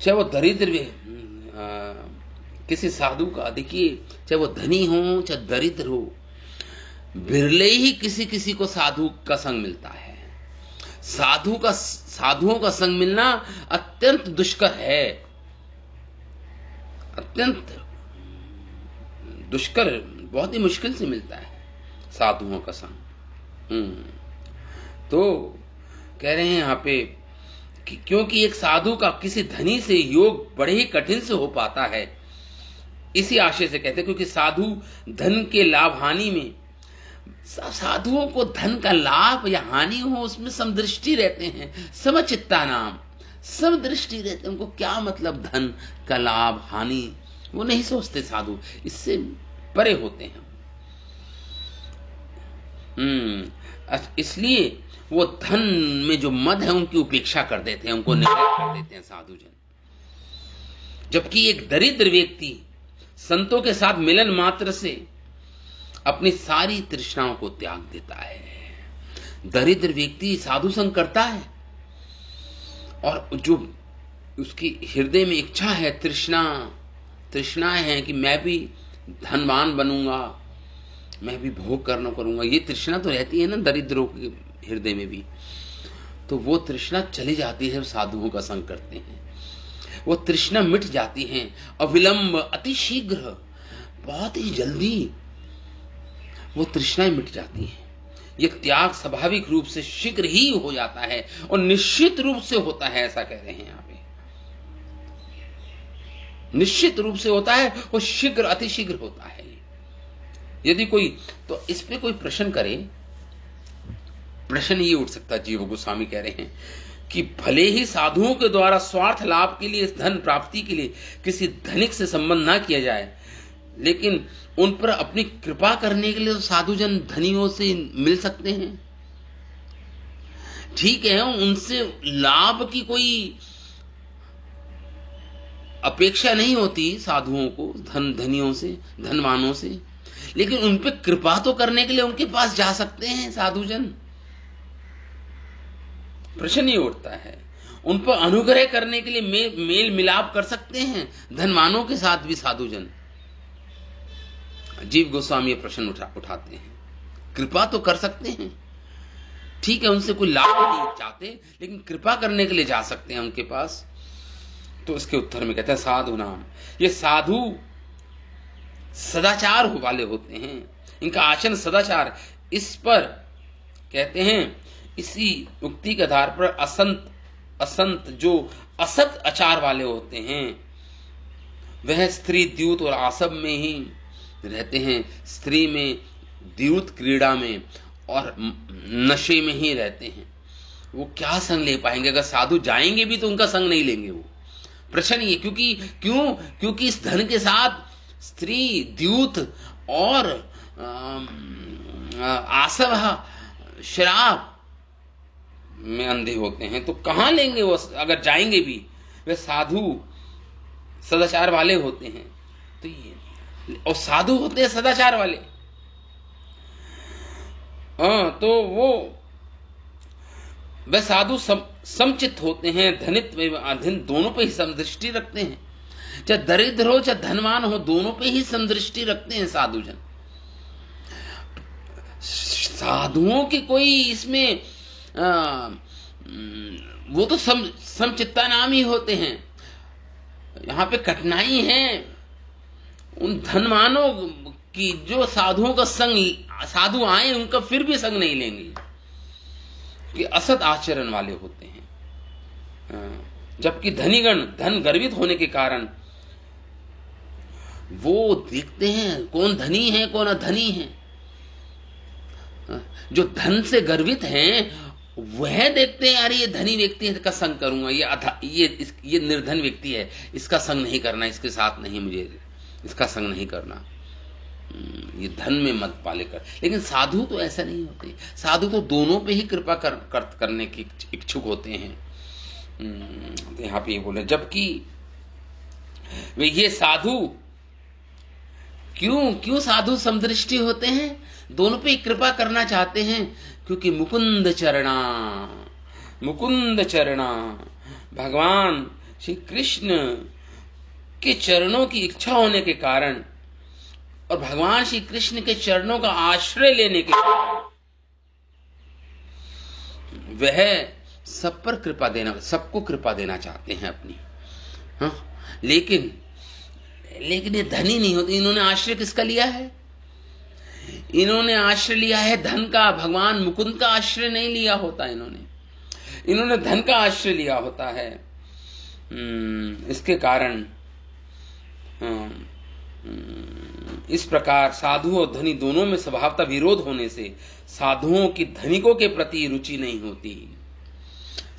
चाहे वो दरिद्र किसी साधु का, देखिए चाहे वो धनी हो चाहे दरिद्र हो, बिरले ही किसी किसी को साधु का संग मिलता है। साधुओं का संग मिलना अत्यंत दुष्कर है, अत्यंत दुष्कर, बहुत ही मुश्किल से मिलता है साधुओं का संग। तो कह रहे हैं यहां पे कि क्योंकि एक साधु का किसी धनी से योग बड़े ही कठिन से हो पाता है, इसी आशय से कहते हैं, क्योंकि साधु धन के लाभ हानि में, साधुओं को धन का लाभ या हानि हो उसमें समदृष्टि रहते हैं, समचित्ता नाम, समदृष्टि रहते हैं। उनको क्या मतलब धन का लाभ हानि, वो नहीं सोचते साधु, इससे परे होते हैं। इसलिए वो धन में जो मद है उनकी उपेक्षा कर देते हैं, उनको निषेध कर देते हैं साधुजन। जबकि एक दरिद्र व्यक्ति संतों के साथ मिलन मात्र से अपनी सारी तृष्णाओं को त्याग देता है। दरिद्र व्यक्ति साधु संग करता है और जो उसकी हृदय में इच्छा है, तृष्णाएं हैं कि मैं भी धनवान बनूंगा, मैं भी भोग करूंगा, ये तृष्णा तो रहती है ना दरिद्रों के हृदय में भी। तो वो तृष्णा चली जाती है, साधुओं का संग करते हैं, वो तृष्णा मिट जाती है अविलंब, अति शीघ्र, बहुत ही जल्दी वो तृष्णाएं मिट जाती हैं। ये त्याग स्वाभाविक रूप से शीघ्र ही हो जाता है और निश्चित रूप से होता है, ऐसा कह रहे हैं यहां पे। निश्चित रूप से होता है और शीघ्र, अति शीघ्र होता है। यदि कोई तो इस पे कोई प्रश्न करे, प्रश्न ये उठ सकता है, जीव गोस्वामी कह रहे हैं कि भले ही साधुओं के द्वारा स्वार्थ लाभ के लिए, धन प्राप्ति के लिए किसी धनिक से संबंध ना किया जाए, लेकिन उन पर अपनी कृपा करने के लिए तो साधुजन धनियों से मिल सकते हैं। ठीक है, उनसे लाभ की कोई अपेक्षा नहीं होती साधुओं को, धनियों से, धनवानों से, लेकिन उन पर कृपा तो करने के लिए उनके पास जा सकते हैं साधुजन। प्रश्न ये उठता है, उन पर अनुग्रह करने के लिए मेल मिलाप कर सकते हैं धनवानों के साथ भी साधुजन। जीव गोस्वामी ये प्रश्न उठाते हैं, कृपा तो कर सकते हैं, ठीक है, उनसे कोई लाभ नहीं चाहते, लेकिन कृपा करने के लिए जा सकते हैं उनके पास। तो इसके उत्तर में कहते हैं साधु नाम, ये साधु सदाचार वाले होते हैं, इनका आचरण सदाचार। इस पर कहते हैं, इसी उक्ति के आधार पर असंत जो असत आचार वाले होते हैं, वह स्त्री द्यूत और आसव में ही रहते हैं, स्त्री में, द्यूत क्रीड़ा में और नशे में ही रहते हैं। वो क्या संग ले पाएंगे? अगर साधु जाएंगे भी तो उनका संग नहीं लेंगे वो। प्रश्न ये, क्योंकि इस धन के साथ स्त्री, द्यूत और आसव, शराब में अंधे होते हैं, तो कहां लेंगे वो? अगर जाएंगे भी, वे साधु सदाचार वाले होते हैं, तो ये, और साधु होते हैं सदाचार वाले। तो वे साधु समचित होते हैं, धनित्व एवं अधीन दोनों पे ही समदृष्टि रखते हैं, चाहे दरिद्र हो चाहे धनवान हो, दोनों पे ही समदृष्टि रखते हैं साधुजन। साधुओं की कोई इसमें वो तो समचित्ता नाम ही होते हैं। यहां पे कठिनाई है उन धनवानों की जो साधुओं का संग, साधु आए उनका फिर भी संग नहीं लेंगे, कि असत आचरण वाले होते हैं। जबकि धनीगण धन गर्वित होने के कारण वो देखते हैं कौन धनी है कौन अधनी है। जो धन से गर्वित हैं वह देखते हैं, अरे ये धनी व्यक्ति है, इसका संग करूंगा, ये निर्धन व्यक्ति है, इसका संग नहीं करना, इसके साथ नहीं, मुझे इसका संग नहीं करना, ये धन में मत पाले कर। लेकिन साधु तो ऐसा नहीं होते, साधु तो दोनों पे ही कृपा करने की इच्छुक होते हैं। तो यहां पे ये बोले, जबकि वे ये साधु क्यों साधु समदृष्टि होते हैं, दोनों पे कृपा करना चाहते हैं, क्योंकि मुकुंद चरणा भगवान श्री कृष्ण के चरणों की इच्छा होने के कारण और भगवान श्री कृष्ण के चरणों का आश्रय लेने के कारण वह सब पर कृपा देना, सबको कृपा देना चाहते हैं अपनी। हाँ, लेकिन ये धनी नहीं होते। इन्होंने आश्रय किसका लिया है? इन्होंने आश्रय लिया है धन का। भगवान मुकुंद का आश्रय नहीं लिया होता इन्होंने धन का आश्रय लिया होता है। इसके कारण इस प्रकार साधु और धनी दोनों में स्वभावतः विरोध होने से साधुओं की धनिकों के प्रति रुचि नहीं होती,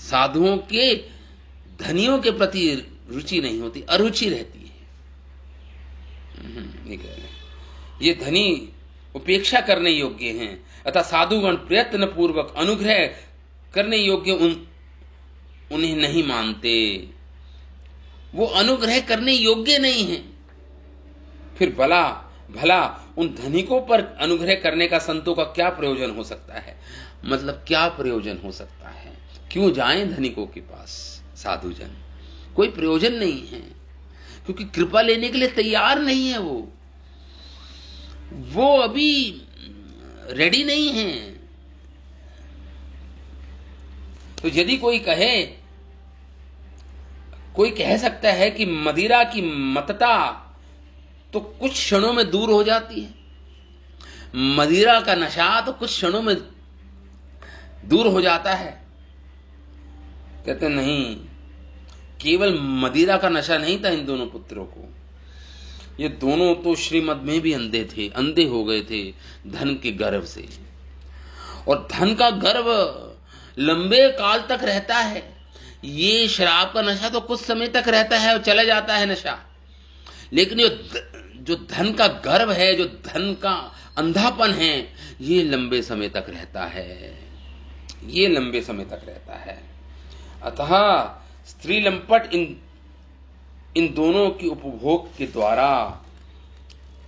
साधुओं के धनियों के प्रति रुचि नहीं होती, अरुचि रहती है। ये धनी उपेक्षा करने योग्य हैं, अतः साधुगण प्रयत्न पूर्वक अनुग्रह करने योग्य उन्हें नहीं मानते। वो अनुग्रह करने योग्य नहीं है। फिर भला उन धनिकों पर अनुग्रह करने का संतों का क्या प्रयोजन हो सकता है? मतलब क्या प्रयोजन हो सकता है? क्यों जाएं धनिकों के पास साधुजन? कोई प्रयोजन नहीं है, क्योंकि कृपा लेने के लिए तैयार नहीं है। वो अभी रेडी नहीं है। तो यदि कोई कह सकता है कि मदिरा की मतता तो कुछ क्षणों में दूर हो जाती है, मदिरा का नशा तो कुछ क्षणों में दूर हो जाता है। कहते नहीं, केवल मदिरा का नशा नहीं था इन दोनों पुत्रों को। ये दोनों तो श्रीमद में भी अंधे हो गए थे धन के गर्व से। और धन का गर्व लंबे काल तक रहता है। ये शराब का नशा तो कुछ समय तक रहता है और चला जाता है नशा, लेकिन जो धन का गर्व है, जो धन का अंधापन है, ये लंबे समय तक रहता है। अतः स्त्री लंपट इन दोनों की उपभोग के द्वारा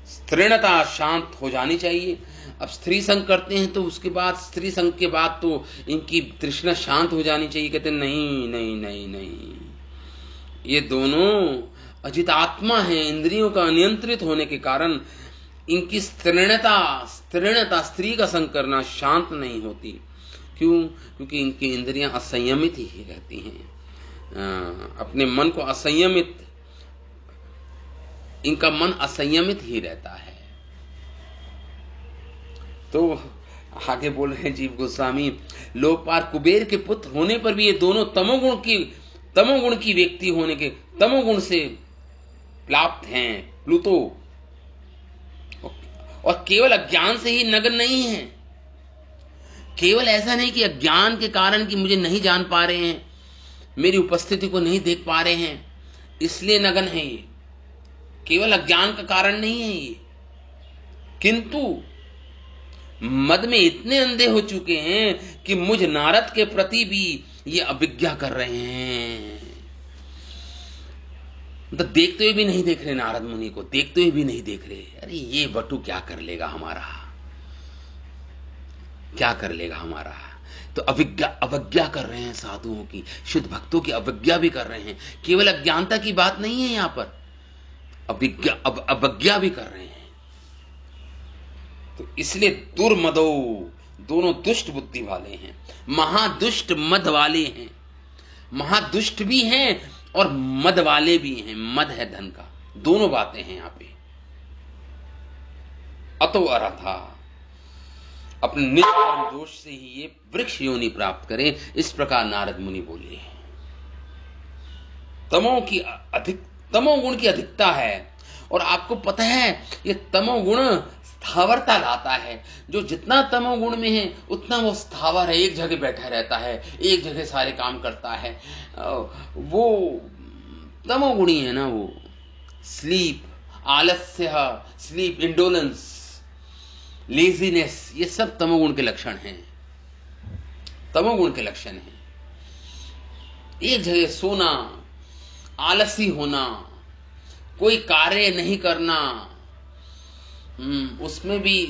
स्त्रीणता शांत हो जानी चाहिए। अब स्त्री संग करते हैं तो उसके बाद, स्त्री संग के बाद तो इनकी तृष्णा शांत हो जानी चाहिए। कहते नहीं, ये दोनों अजितात्मा है। इंद्रियों का अनियंत्रित होने के कारण इनकी स्त्रीणता स्त्री का संग करना शांत नहीं होती। क्यों? क्योंकि इनकी इंद्रियां असंयमित ही रहती हैं। अपने मन को इनका मन असंयमित ही रहता है। तो आगे बोल रहे हैं जीव गोस्वामी, लोकपाल कुबेर के पुत्र होने पर भी ये दोनों तमोगुण की व्यक्ति होने के, तमोगुण से प्लाप्त हैं, प्लुतो, और केवल अज्ञान से ही नग्न नहीं है। केवल ऐसा नहीं कि अज्ञान के कारण कि मुझे नहीं जान पा रहे हैं, मेरी उपस्थिति को नहीं देख पा रहे हैं, इसलिए नग्न है। ये केवल अज्ञान का कारण नहीं है ये, किंतु मद में इतने अंधे हो चुके हैं कि मुझ नारद के प्रति भी ये अविज्ञा कर रहे हैं। तो देखते हुए भी नहीं देख रहे, नारद मुनि को देखते हुए भी नहीं देख रहे। अरे ये बटू क्या कर लेगा हमारा, तो अवज्ञा कर रहे हैं साधुओं की, शुद्ध भक्तों की अवज्ञा भी कर रहे हैं। केवल अज्ञानता की बात नहीं है, यहां पर अवज्ञा भी कर रहे हैं। तो इसलिए दुर्मदो, दोनों दुष्ट बुद्धि वाले हैं, महादुष्ट मद वाले हैं। महादुष्ट भी हैं और मद वाले भी हैं। मद है धन का, दोनों बातें हैं यहां पे। अतो अरथा, अपने निज कर्म दोष से ही ये वृक्ष योनि प्राप्त करें, इस प्रकार नारद मुनि बोले। तमोगुण की अधिकता है, और आपको पता है ये तमोगुण स्थावरता लाता है। जो जितना तमोगुण में है उतना वो स्थावर है, एक जगह बैठा रहता है, एक जगह सारे काम करता है। वो तमोगुणी है ना, वो स्लीप, आलस्य, स्लीप, इंडोलेंस, लेजीनेस, ये सब तमोगुण के लक्षण हैं। एक जगह सोना, आलसी होना, कोई कार्य नहीं करना, उसमें भी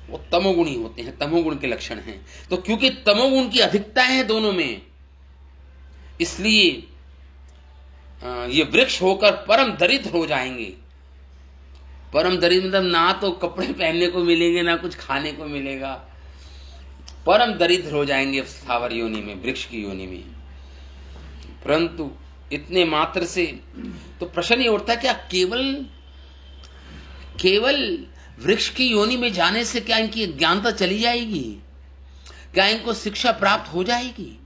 वो तमोगुणी होते हैं, तमोगुण के लक्षण हैं। तो क्योंकि तमोगुण की अधिकता है दोनों में, इसलिए ये वृक्ष होकर परम दरिद्र हो जाएंगे। परम दरिद्र मतलब ना तो कपड़े पहनने को मिलेंगे, ना कुछ खाने को मिलेगा। परम दरिद्र हो जाएंगे स्थावर योनि में, वृक्ष की योनि में। परंतु इतने मात्र से तो प्रश्न ये उठता है, क्या केवल वृक्ष की योनि में जाने से क्या इनकी अज्ञानता चली जाएगी? क्या इनको शिक्षा प्राप्त हो जाएगी?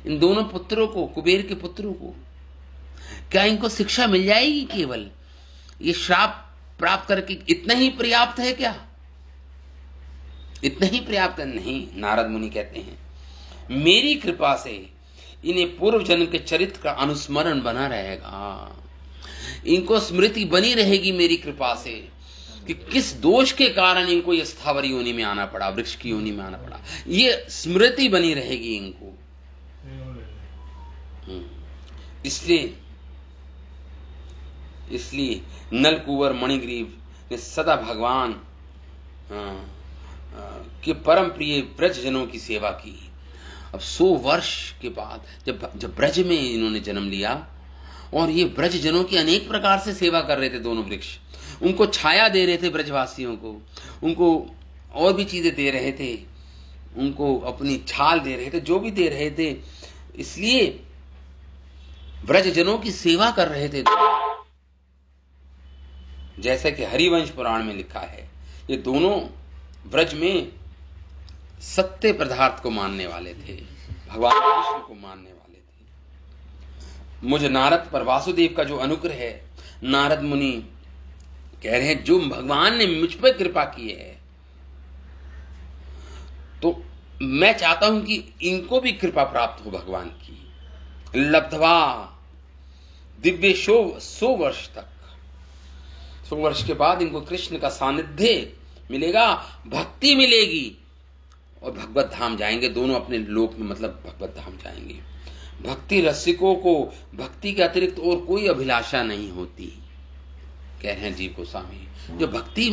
इन दोनों पुत्रों को, कुबेर के पुत्रों को, क्या इनको शिक्षा मिल जाएगी? केवल ये श्राप प्राप्त करके इतना ही पर्याप्त है क्या? इतना ही पर्याप्त नहीं। नारद मुनि कहते हैं, मेरी कृपा से इन्हें पूर्व जन्म के चरित्र का अनुस्मरण बना रहेगा, इनको स्मृति बनी रहेगी मेरी कृपा से कि किस दोष के कारण इनको ये स्थावर योनि में आना पड़ा, वृक्ष की योनि में आना पड़ा। ये स्मृति बनी रहेगी इनको। इसलिए नलकुंवर मणिग्रीव ने सदा भगवान के परम प्रिय ब्रज जनों की सेवा की। अब 100 वर्ष के बाद जब ब्रज में इन्होंने जन्म लिया, और ये ब्रज जनों की अनेक प्रकार से सेवा कर रहे थे दोनों वृक्ष, उनको छाया दे रहे थे ब्रजवासियों को, उनको और भी चीजें दे रहे थे, उनको अपनी छाल दे रहे थे, जो भी दे रहे थे, इसलिए ब्रज जनों की सेवा कर रहे थे। जैसा कि हरिवंश पुराण में लिखा है, ये दोनों ब्रज में सत्य पदार्थ को मानने वाले थे, भगवान कृष्ण को मानने वाले थे। मुझे नारद पर वासुदेव का जो अनुग्रह है, नारद मुनि कह रहे हैं जो भगवान ने मुझ पर कृपा की है, तो मैं चाहता हूं कि इनको भी कृपा प्राप्त हो भगवान की। लब्ध्वा दिव्य 100 वर्ष तक, 100 वर्ष के बाद इनको कृष्ण का सानिध्य मिलेगा, भक्ति मिलेगी, और भगवत धाम जाएंगे दोनों अपने लोक में, मतलब भगवत धाम जाएंगे। भक्ति रसिकों को भक्ति के अतिरिक्त और कोई अभिलाषा नहीं होती, कह रहे हैं जीव गोस्वामी। जो भक्ति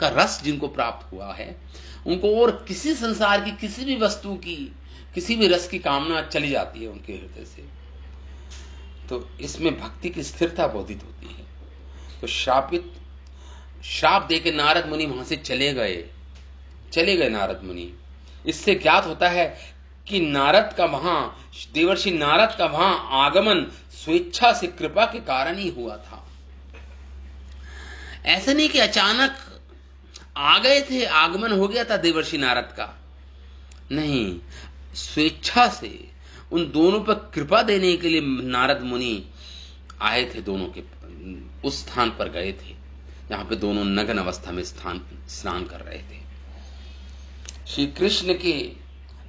का रस जिनको प्राप्त हुआ है, उनको और किसी संसार की किसी भी वस्तु की, किसी भी रस की कामना चली जाती है उनके हृदय से। तो इसमें भक्ति की स्थिरता बोधित होती है। तो श्राप देके नारद मुनि वहां से चले गए नारद मुनि। इससे ज्ञात होता है कि नारद का वहां, देवर्षि नारद का वहां आगमन स्वेच्छा से, कृपा के कारण ही हुआ था। ऐसा नहीं कि अचानक आ गए थे, आगमन हो गया था देवर्षि नारद का, नहीं, स्वेच्छा से उन दोनों पर कृपा देने के लिए नारद मुनि आए थे। दोनों के उस स्थान पर गए थे जहां पे दोनों नग्न अवस्था में स्नान कर रहे थे। श्री कृष्ण के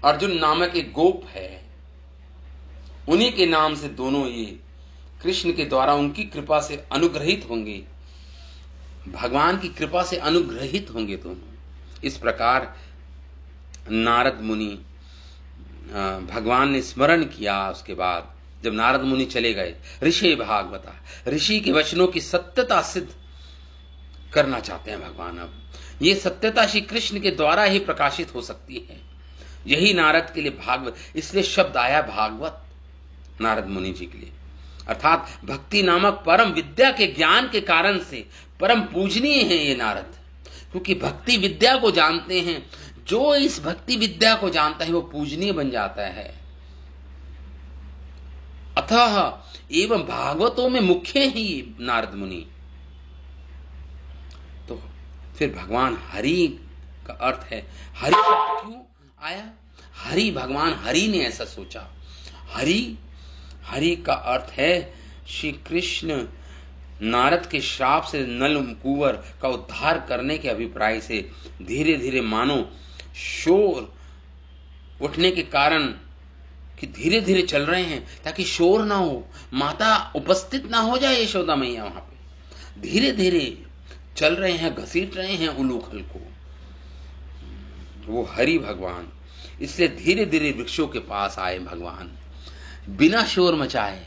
अर्जुन नामक एक गोप है, उन्हीं के नाम से दोनों ये कृष्ण के द्वारा उनकी कृपा से अनुग्रहित होंगे, भगवान की कृपा से अनुग्रहित होंगे दोनों। इस प्रकार नारद मुनि, भगवान ने स्मरण किया। उसके बाद जब नारद मुनि चले गए, ऋषि भागवता, ऋषि के वचनों की सत्यता सिद्ध करना चाहते हैं भगवान। अब ये सत्यता श्री कृष्ण के द्वारा ही प्रकाशित हो सकती है, यही नारद के लिए भागवत, इसलिए शब्द आया भागवत नारद मुनि जी के लिए। अर्थात भक्ति नामक परम विद्या के ज्ञान के कारण से परम पूजनीय है ये नारद, क्योंकि भक्ति विद्या को जानते हैं। जो इस भक्ति विद्या को जानता है वो पूजनीय बन जाता है। अतः एवं भागवतों में मुख्य ही नारद मुनि। तो फिर भगवान हरि का अर्थ है, हरि शब्द क्यों आया? हरि, भगवान हरि ने ऐसा सोचा। हरि का अर्थ है श्री कृष्ण नारद के श्राप से नलकुंवर का उद्धार करने के अभिप्राय से धीरे धीरे मानो शोर उठने के कारण कि धीरे धीरे चल रहे हैं ताकि शोर ना हो, माता उपस्थित ना हो जाए यशोदा मैया वहां पे, धीरे धीरे चल रहे हैं, घसीट रहे हैं उलूखल को, वो हरि भगवान। इसलिए धीरे धीरे वृक्षों के पास आए भगवान, बिना शोर मचाए,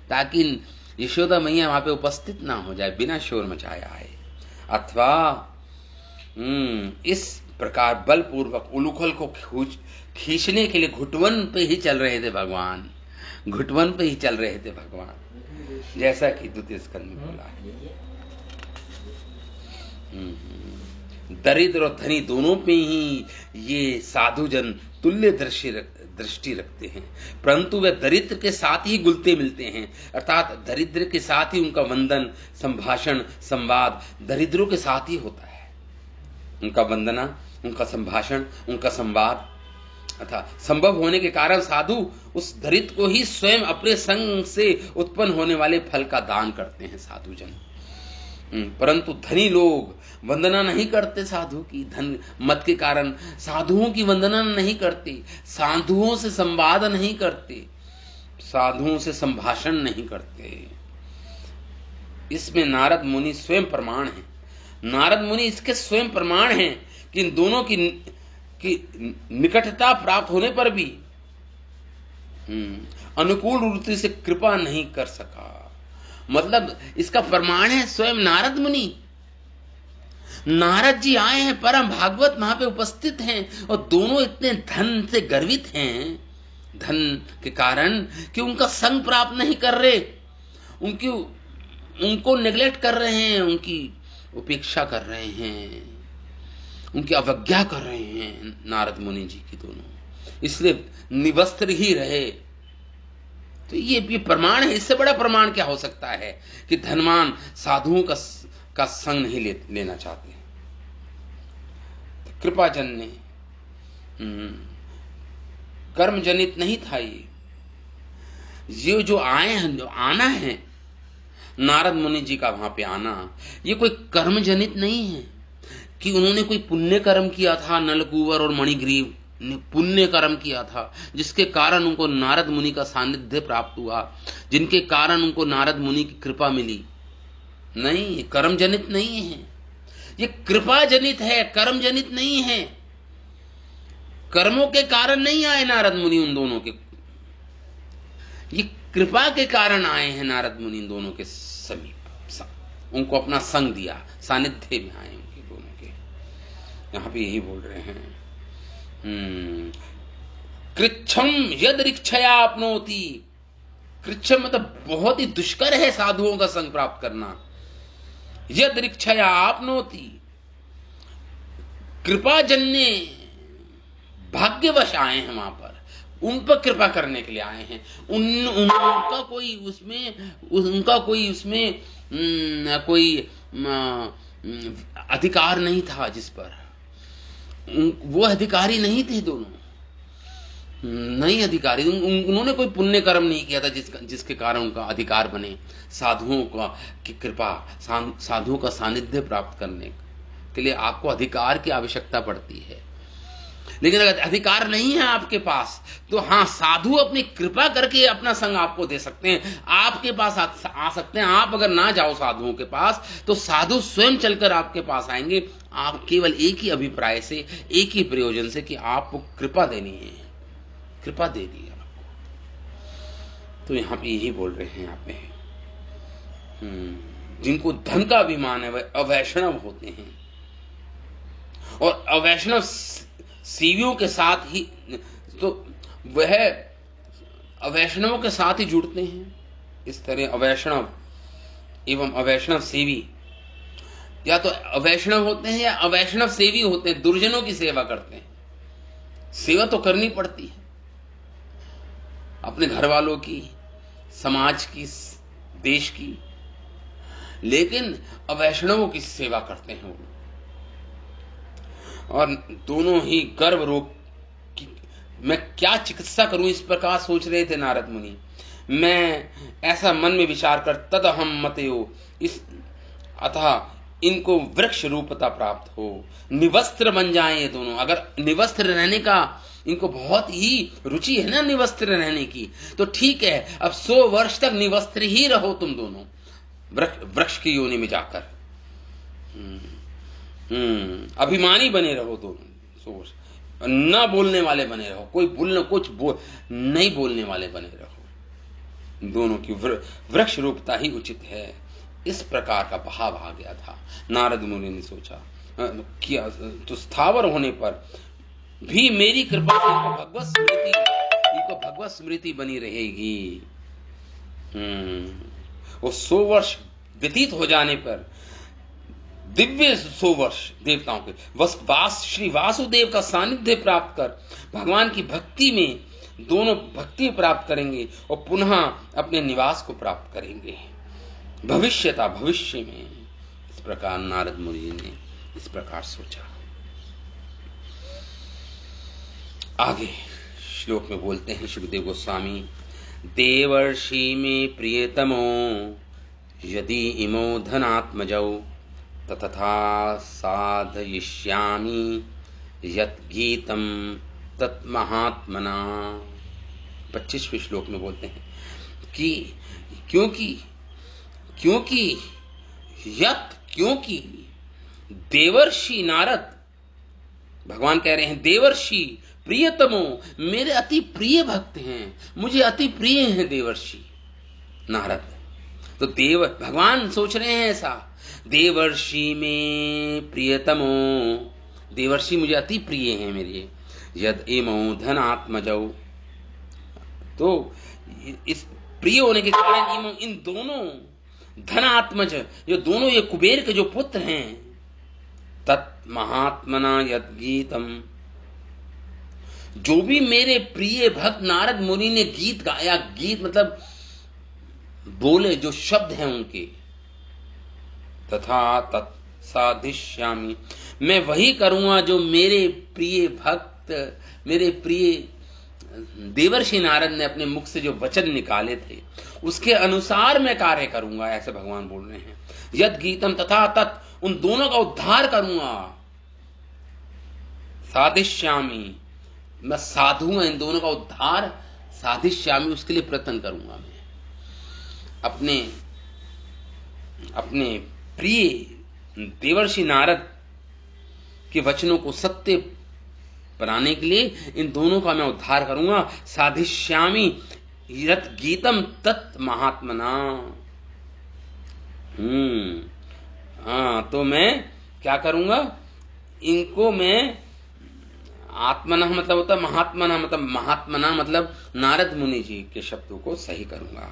ताकि यशोदा मैया वहां पे उपस्थित ना हो जाए, बिना शोर मचाए आए। अथवा इस प्रकार बलपूर्वक उलूखल को खींचने के लिए घुटवन पे ही चल रहे थे भगवान, घुटवन पे ही चल रहे थे भगवान, जैसा कि द्वितीय स्कंद में बोला है। दरिद्र और धनी दोनों पे ही ये साधुजन तुल्य दृष्टि रखते हैं, परंतु वे दरिद्र के साथ ही घुलते मिलते हैं, अर्थात दरिद्र के साथ ही उनका वंदन, संभाषण, संवाद दरिद्रों के साथ ही होता है। उनका वंदना, उनका संभाषण, उनका संवाद अर्थात संभव होने के कारण साधु उस दरिद्र को ही स्वयं अपने संग से उत्पन्न होने वाले फल का दान करते हैं साधुजन। परंतु धनी लोग वंदना नहीं करते साधु की, धन मत के कारण साधुओं की वंदना नहीं करते, साधुओं से संवाद नहीं करते, साधुओं से संभाषण नहीं करते। इसमें नारद मुनि स्वयं प्रमाण है। नारद मुनि इसके स्वयं प्रमाण हैं कि इन दोनों की निकटता प्राप्त होने पर भी अनुकूल रूप से कृपा नहीं कर सका। मतलब इसका प्रमाण है स्वयं नारद मुनि। नारद जी आए हैं, परम भागवत वहां पे उपस्थित हैं, और दोनों इतने धन से गर्वित हैं, धन के कारण कि उनका संग प्राप्त नहीं कर रहे, उनको नेग्लेक्ट कर रहे हैं, उनकी उपेक्षा कर रहे हैं, उनकी अवज्ञा कर रहे हैं नारद मुनि जी की दोनों, इसलिए निवस्त्र ही रहे। तो ये प्रमाण है। इससे बड़ा प्रमाण क्या हो सकता है कि धनवान साधुओं का संग नहीं लेना चाहते। तो कृपाजन ने कर्म जनित नहीं था ये जो आए हैं, जो आना है नारद मुनि जी का वहां पे आना, ये कोई कर्म जनित नहीं है कि उन्होंने कोई पुण्य कर्म किया था, नलकूवर और मणिग्रीव ने पुण्य कर्म किया था जिसके कारण उनको नारद मुनि का सानिध्य प्राप्त हुआ, जिनके कारण उनको नारद मुनि की कृपा मिली। नहीं, कर्म जनित नहीं है, ये कृपा जनित है, कर्म जनित नहीं है। कर्मों के कारण नहीं आए नारद मुनि उन दोनों के, ये कृपा के कारण आए हैं नारद मुनि इन दोनों के समीप, उनको अपना संग दिया, सानिध्य में आए उनके दोनों के। यहां पे यही बोल रहे हैं, कृच्छम यद रिक्षया आपनोति। कृच्छम मतलब बहुत ही दुष्कर है साधुओं का संग प्राप्त करना। यद रिक्षया आपनोति, कृपाजन्य भाग्यवश आए हैं वहां पर, उन पर कृपा करने के लिए आए हैं। उनका कोई उसमें कोई अधिकार नहीं था जिस पर, वो अधिकारी नहीं थे दोनों, नहीं अधिकारी। उन्होंने कोई पुण्य कर्म नहीं किया था जिसके कारण उनका अधिकार बने साधुओं की कृपा, साधुओं का सानिध्य प्राप्त करने के लिए आपको अधिकार की आवश्यकता पड़ती है। लेकिन अगर अधिकार नहीं है आपके पास तो हाँ, साधु अपनी कृपा करके अपना संग आपको दे सकते हैं, आपके पास आ सकते हैं। आप अगर ना जाओ साधुओं के पास तो साधु स्वयं चलकर आपके पास आएंगे, आप केवल एक ही अभिप्राय से, एक ही प्रयोजन से कि आपको कृपा देनी है, कृपा दे दी आपको। तो यहां पे यही बोल रहे हैं यहाँ पे, जिनको धन का अभिमान है वह अवैष्णव होते हैं, और अवैष्णव सेवियों के साथ ही, तो वह अवैष्णवों के साथ ही जुड़ते हैं। इस तरह अवैष्णव एवं अवैष्णव सेवी या तो अवैष्णव होते हैं या अवैष्णव सेवी होते हैं, दुर्जनों की सेवा करते हैं। सेवा तो करनी पड़ती है अपने घर वालों की, समाज की, देश की, लेकिन अवैष्णवों की सेवा करते हैं वो। और दोनों ही गर्भ रोग की मैं क्या चिकित्सा करूं, इस प्रकार सोच रहे थे नारद मुनि। मैं ऐसा मन में विचार कर तद हम मतयो, इस अतः इनको वृक्ष रूपता प्राप्त हो, निवस्त्र बन जाएं ये दोनों। अगर निवस्त्र रहने का इनको बहुत ही रुचि है ना, निवस्त्र रहने की, तो ठीक है, अब 100 वर्ष तक निवस्त्र ही रहो तुम दोनों, वृक्ष की योनि में जाकर। अभिमानी बने रहो दोनों, 100 वर्ष न बोलने वाले बने रहो, कुछ नहीं बोलने वाले बने रहो। दोनों की वृक्ष रूपता ही उचित है। इस प्रकार का भाव आ गया था। नारद मुनि ने सोचा किया तो स्थावर होने पर भी मेरी कृपा से इनको भगवत स्मृति बनी रहेगी। वो 100 वर्ष व्यतीत हो जाने पर दिव्य 100 वर्ष देवताओं के श्री वासुदेव का सानिध्य प्राप्त कर भगवान की भक्ति में दोनों भक्ति प्राप्त करेंगे और पुनः अपने निवास को प्राप्त करेंगे भविष्य में। इस प्रकार नारद मुनि जी ने इस प्रकार सोचा। आगे श्लोक में बोलते हैं शुकदेव गोस्वामी, देवर्षि में प्रियतमो यदि इमो धनात्मजौ तथा साधयिष्यामि यत् गीतम तत्महात्मना। 25वें श्लोक में बोलते हैं कि क्योंकि देवर्षि नारद, भगवान कह रहे हैं देवर्षि प्रियतमो, मेरे अति प्रिय भक्त हैं, मुझे अति प्रिय हैं देवर्षि नारद। तो भगवान सोच रहे हैं ऐसा, देवर्षि में प्रियतमो, देवर्षि मुझे अति प्रिय हैं मेरे, यद इमो धनात्मजौ, तो इस प्रिय होने के कारण इन दोनों धनात्मज, ये दोनों ये कुबेर के जो पुत्र हैं, तत् महात्मना यद गीतम, जो भी मेरे प्रिय भक्त नारद मुनि ने गीत गाया, गीत मतलब बोले जो शब्द हैं उनके, तथा तत्साधिष्यामि, मैं वही करूंगा जो मेरे प्रिय भक्त, मेरे प्रिय देवर्षि नारद ने अपने मुख से जो वचन निकाले थे उसके अनुसार मैं कार्य करूंगा, ऐसे भगवान बोल रहे हैं। यद गीतम तथा तत्, उन दोनों का उद्धार करूंगा। साधिष्यामि, मैं साधूंगा, इन दोनों का उद्धार, साधिष्यामि, उसके लिए प्रयत्न करूंगा। मैं अपने प्रिय देवर्षि नारद के वचनों को सत्य बनाने के लिए इन दोनों का मैं उद्धार करूंगा। साधिष्यामि यत् गीतम तत् महात्मना। तो मैं क्या करूंगा, इनको मैं आत्मना मतलब होता है महात्मना, मतलब महात्मना मतलब नारद मुनि जी के शब्दों को सही करूंगा।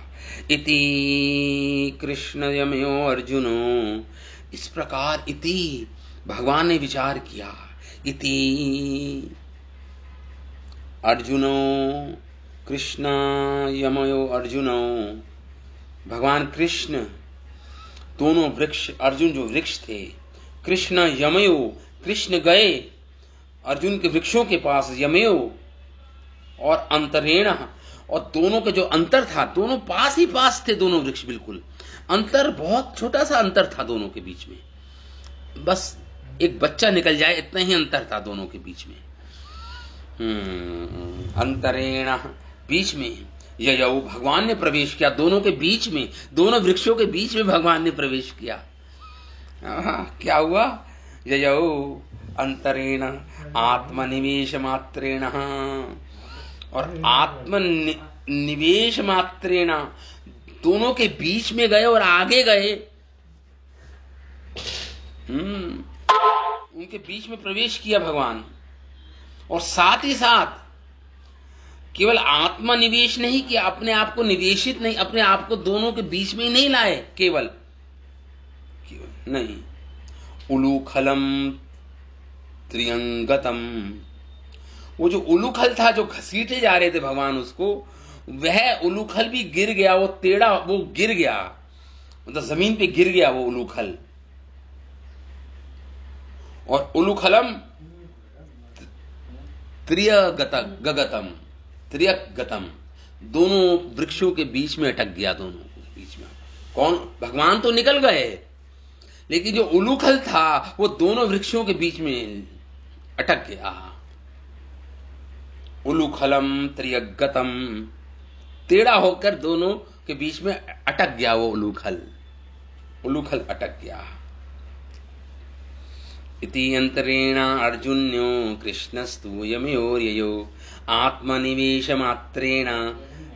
इति कृष्ण यमयो अर्जुनो, इस प्रकार इति भगवान ने विचार किया। इति अर्जुनो कृष्ण यमयो अर्जुनो, भगवान कृष्ण दोनों वृक्ष, अर्जुन जो वृक्ष थे, कृष्ण यमयो, कृष्ण गए अर्जुन के वृक्षों के पास, यमयो और अंतरेण, और दोनों के जो अंतर था, दोनों पास ही पास थे दोनों वृक्ष, बिल्कुल अंतर, बहुत छोटा सा अंतर था दोनों के बीच में, बस एक बच्चा निकल जाए इतना ही अंतर था दोनों के बीच में। अंतरेण, बीच में, ययौ, भगवान ने प्रवेश किया दोनों के बीच में, दोनों वृक्षों के बीच में भगवान ने प्रवेश किया। क्या हुआ, ययौ अंतरेण आत्मनिवेश मात्रेण, और आत्मनिवेश मात्रेण, दोनों के बीच में गए और आगे गए, उनके बीच में प्रवेश किया भगवान। और साथ ही साथ केवल आत्मनिवेश नहीं किया, अपने आप को निवेशित नहीं, अपने आप को दोनों के बीच में ही नहीं लाए, केवल नहीं, उलूखलम त्रियंगतम, वो जो उलूखल था जो घसीटे जा रहे थे भगवान उसको, वह उलूखल भी गिर गया, वो टेढ़ा, वो गिर गया, मतलब जमीन पे गिर गया वो उलूखल। और उलूखलम त्रियगतम, त्रियगतम, दोनों वृक्षों के बीच में अटक गया, दोनों के बीच में। कौन, भगवान तो निकल गए, लेकिन जो उलूखल था वो दोनों वृक्षों के बीच में अटक गया। उलूखलम त्रियगतम, टेढ़ा होकर दोनों के बीच में अटक गया वो उलूखल, उलूखल अटक गया। इति अंतरेण अर्जुन्यो कृष्णस्तु यमयोर्ययो आत्मनिवेश मात्रेण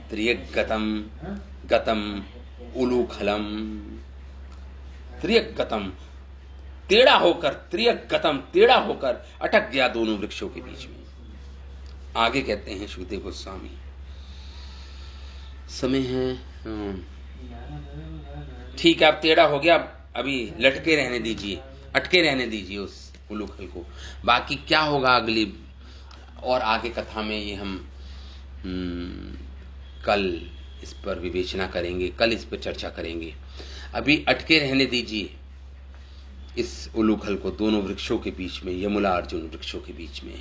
त्रियगतम गतम उलूखलम, त्रियगतम, टेढ़ा होकर, त्रियगतम, टेढ़ा होकर अटक गया दोनों वृक्षों के बीच में। आगे कहते हैं शुकदेव गोस्वामी, समय है, ठीक है, अब टेढ़ा हो गया, अभी लटके रहने दीजिए, अटके रहने दीजिए उस उलूखल को। बाकी क्या होगा अगली और आगे कथा में, ये हम कल इस पर विवेचना करेंगे, कल इस पर चर्चा करेंगे। अभी अटके रहने दीजिए इस उलूखल को दोनों वृक्षों के बीच में, यमुला अर्जुन वृक्षों के बीच में।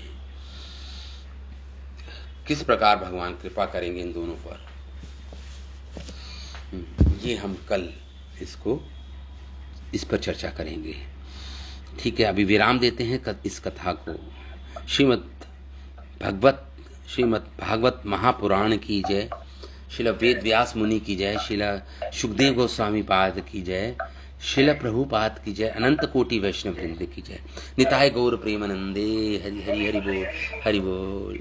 किस प्रकार भगवान कृपा करेंगे इन दोनों पर, ये हम कल इस पर चर्चा करेंगे। ठीक है, अभी विराम देते हैं इस कथा को। श्रीमद् भागवत महापुराण की जय, श्रील वेद व्यास मुनि की जय, श्रील सुखदेव गोस्वामी पाद की जय, श्रील प्रभुपाद की जय, अनंत कोटि वैष्णव वृंद की जय। निताय गौर प्रेमानंदे। हरि हरि हरि बोल, हरि बोल।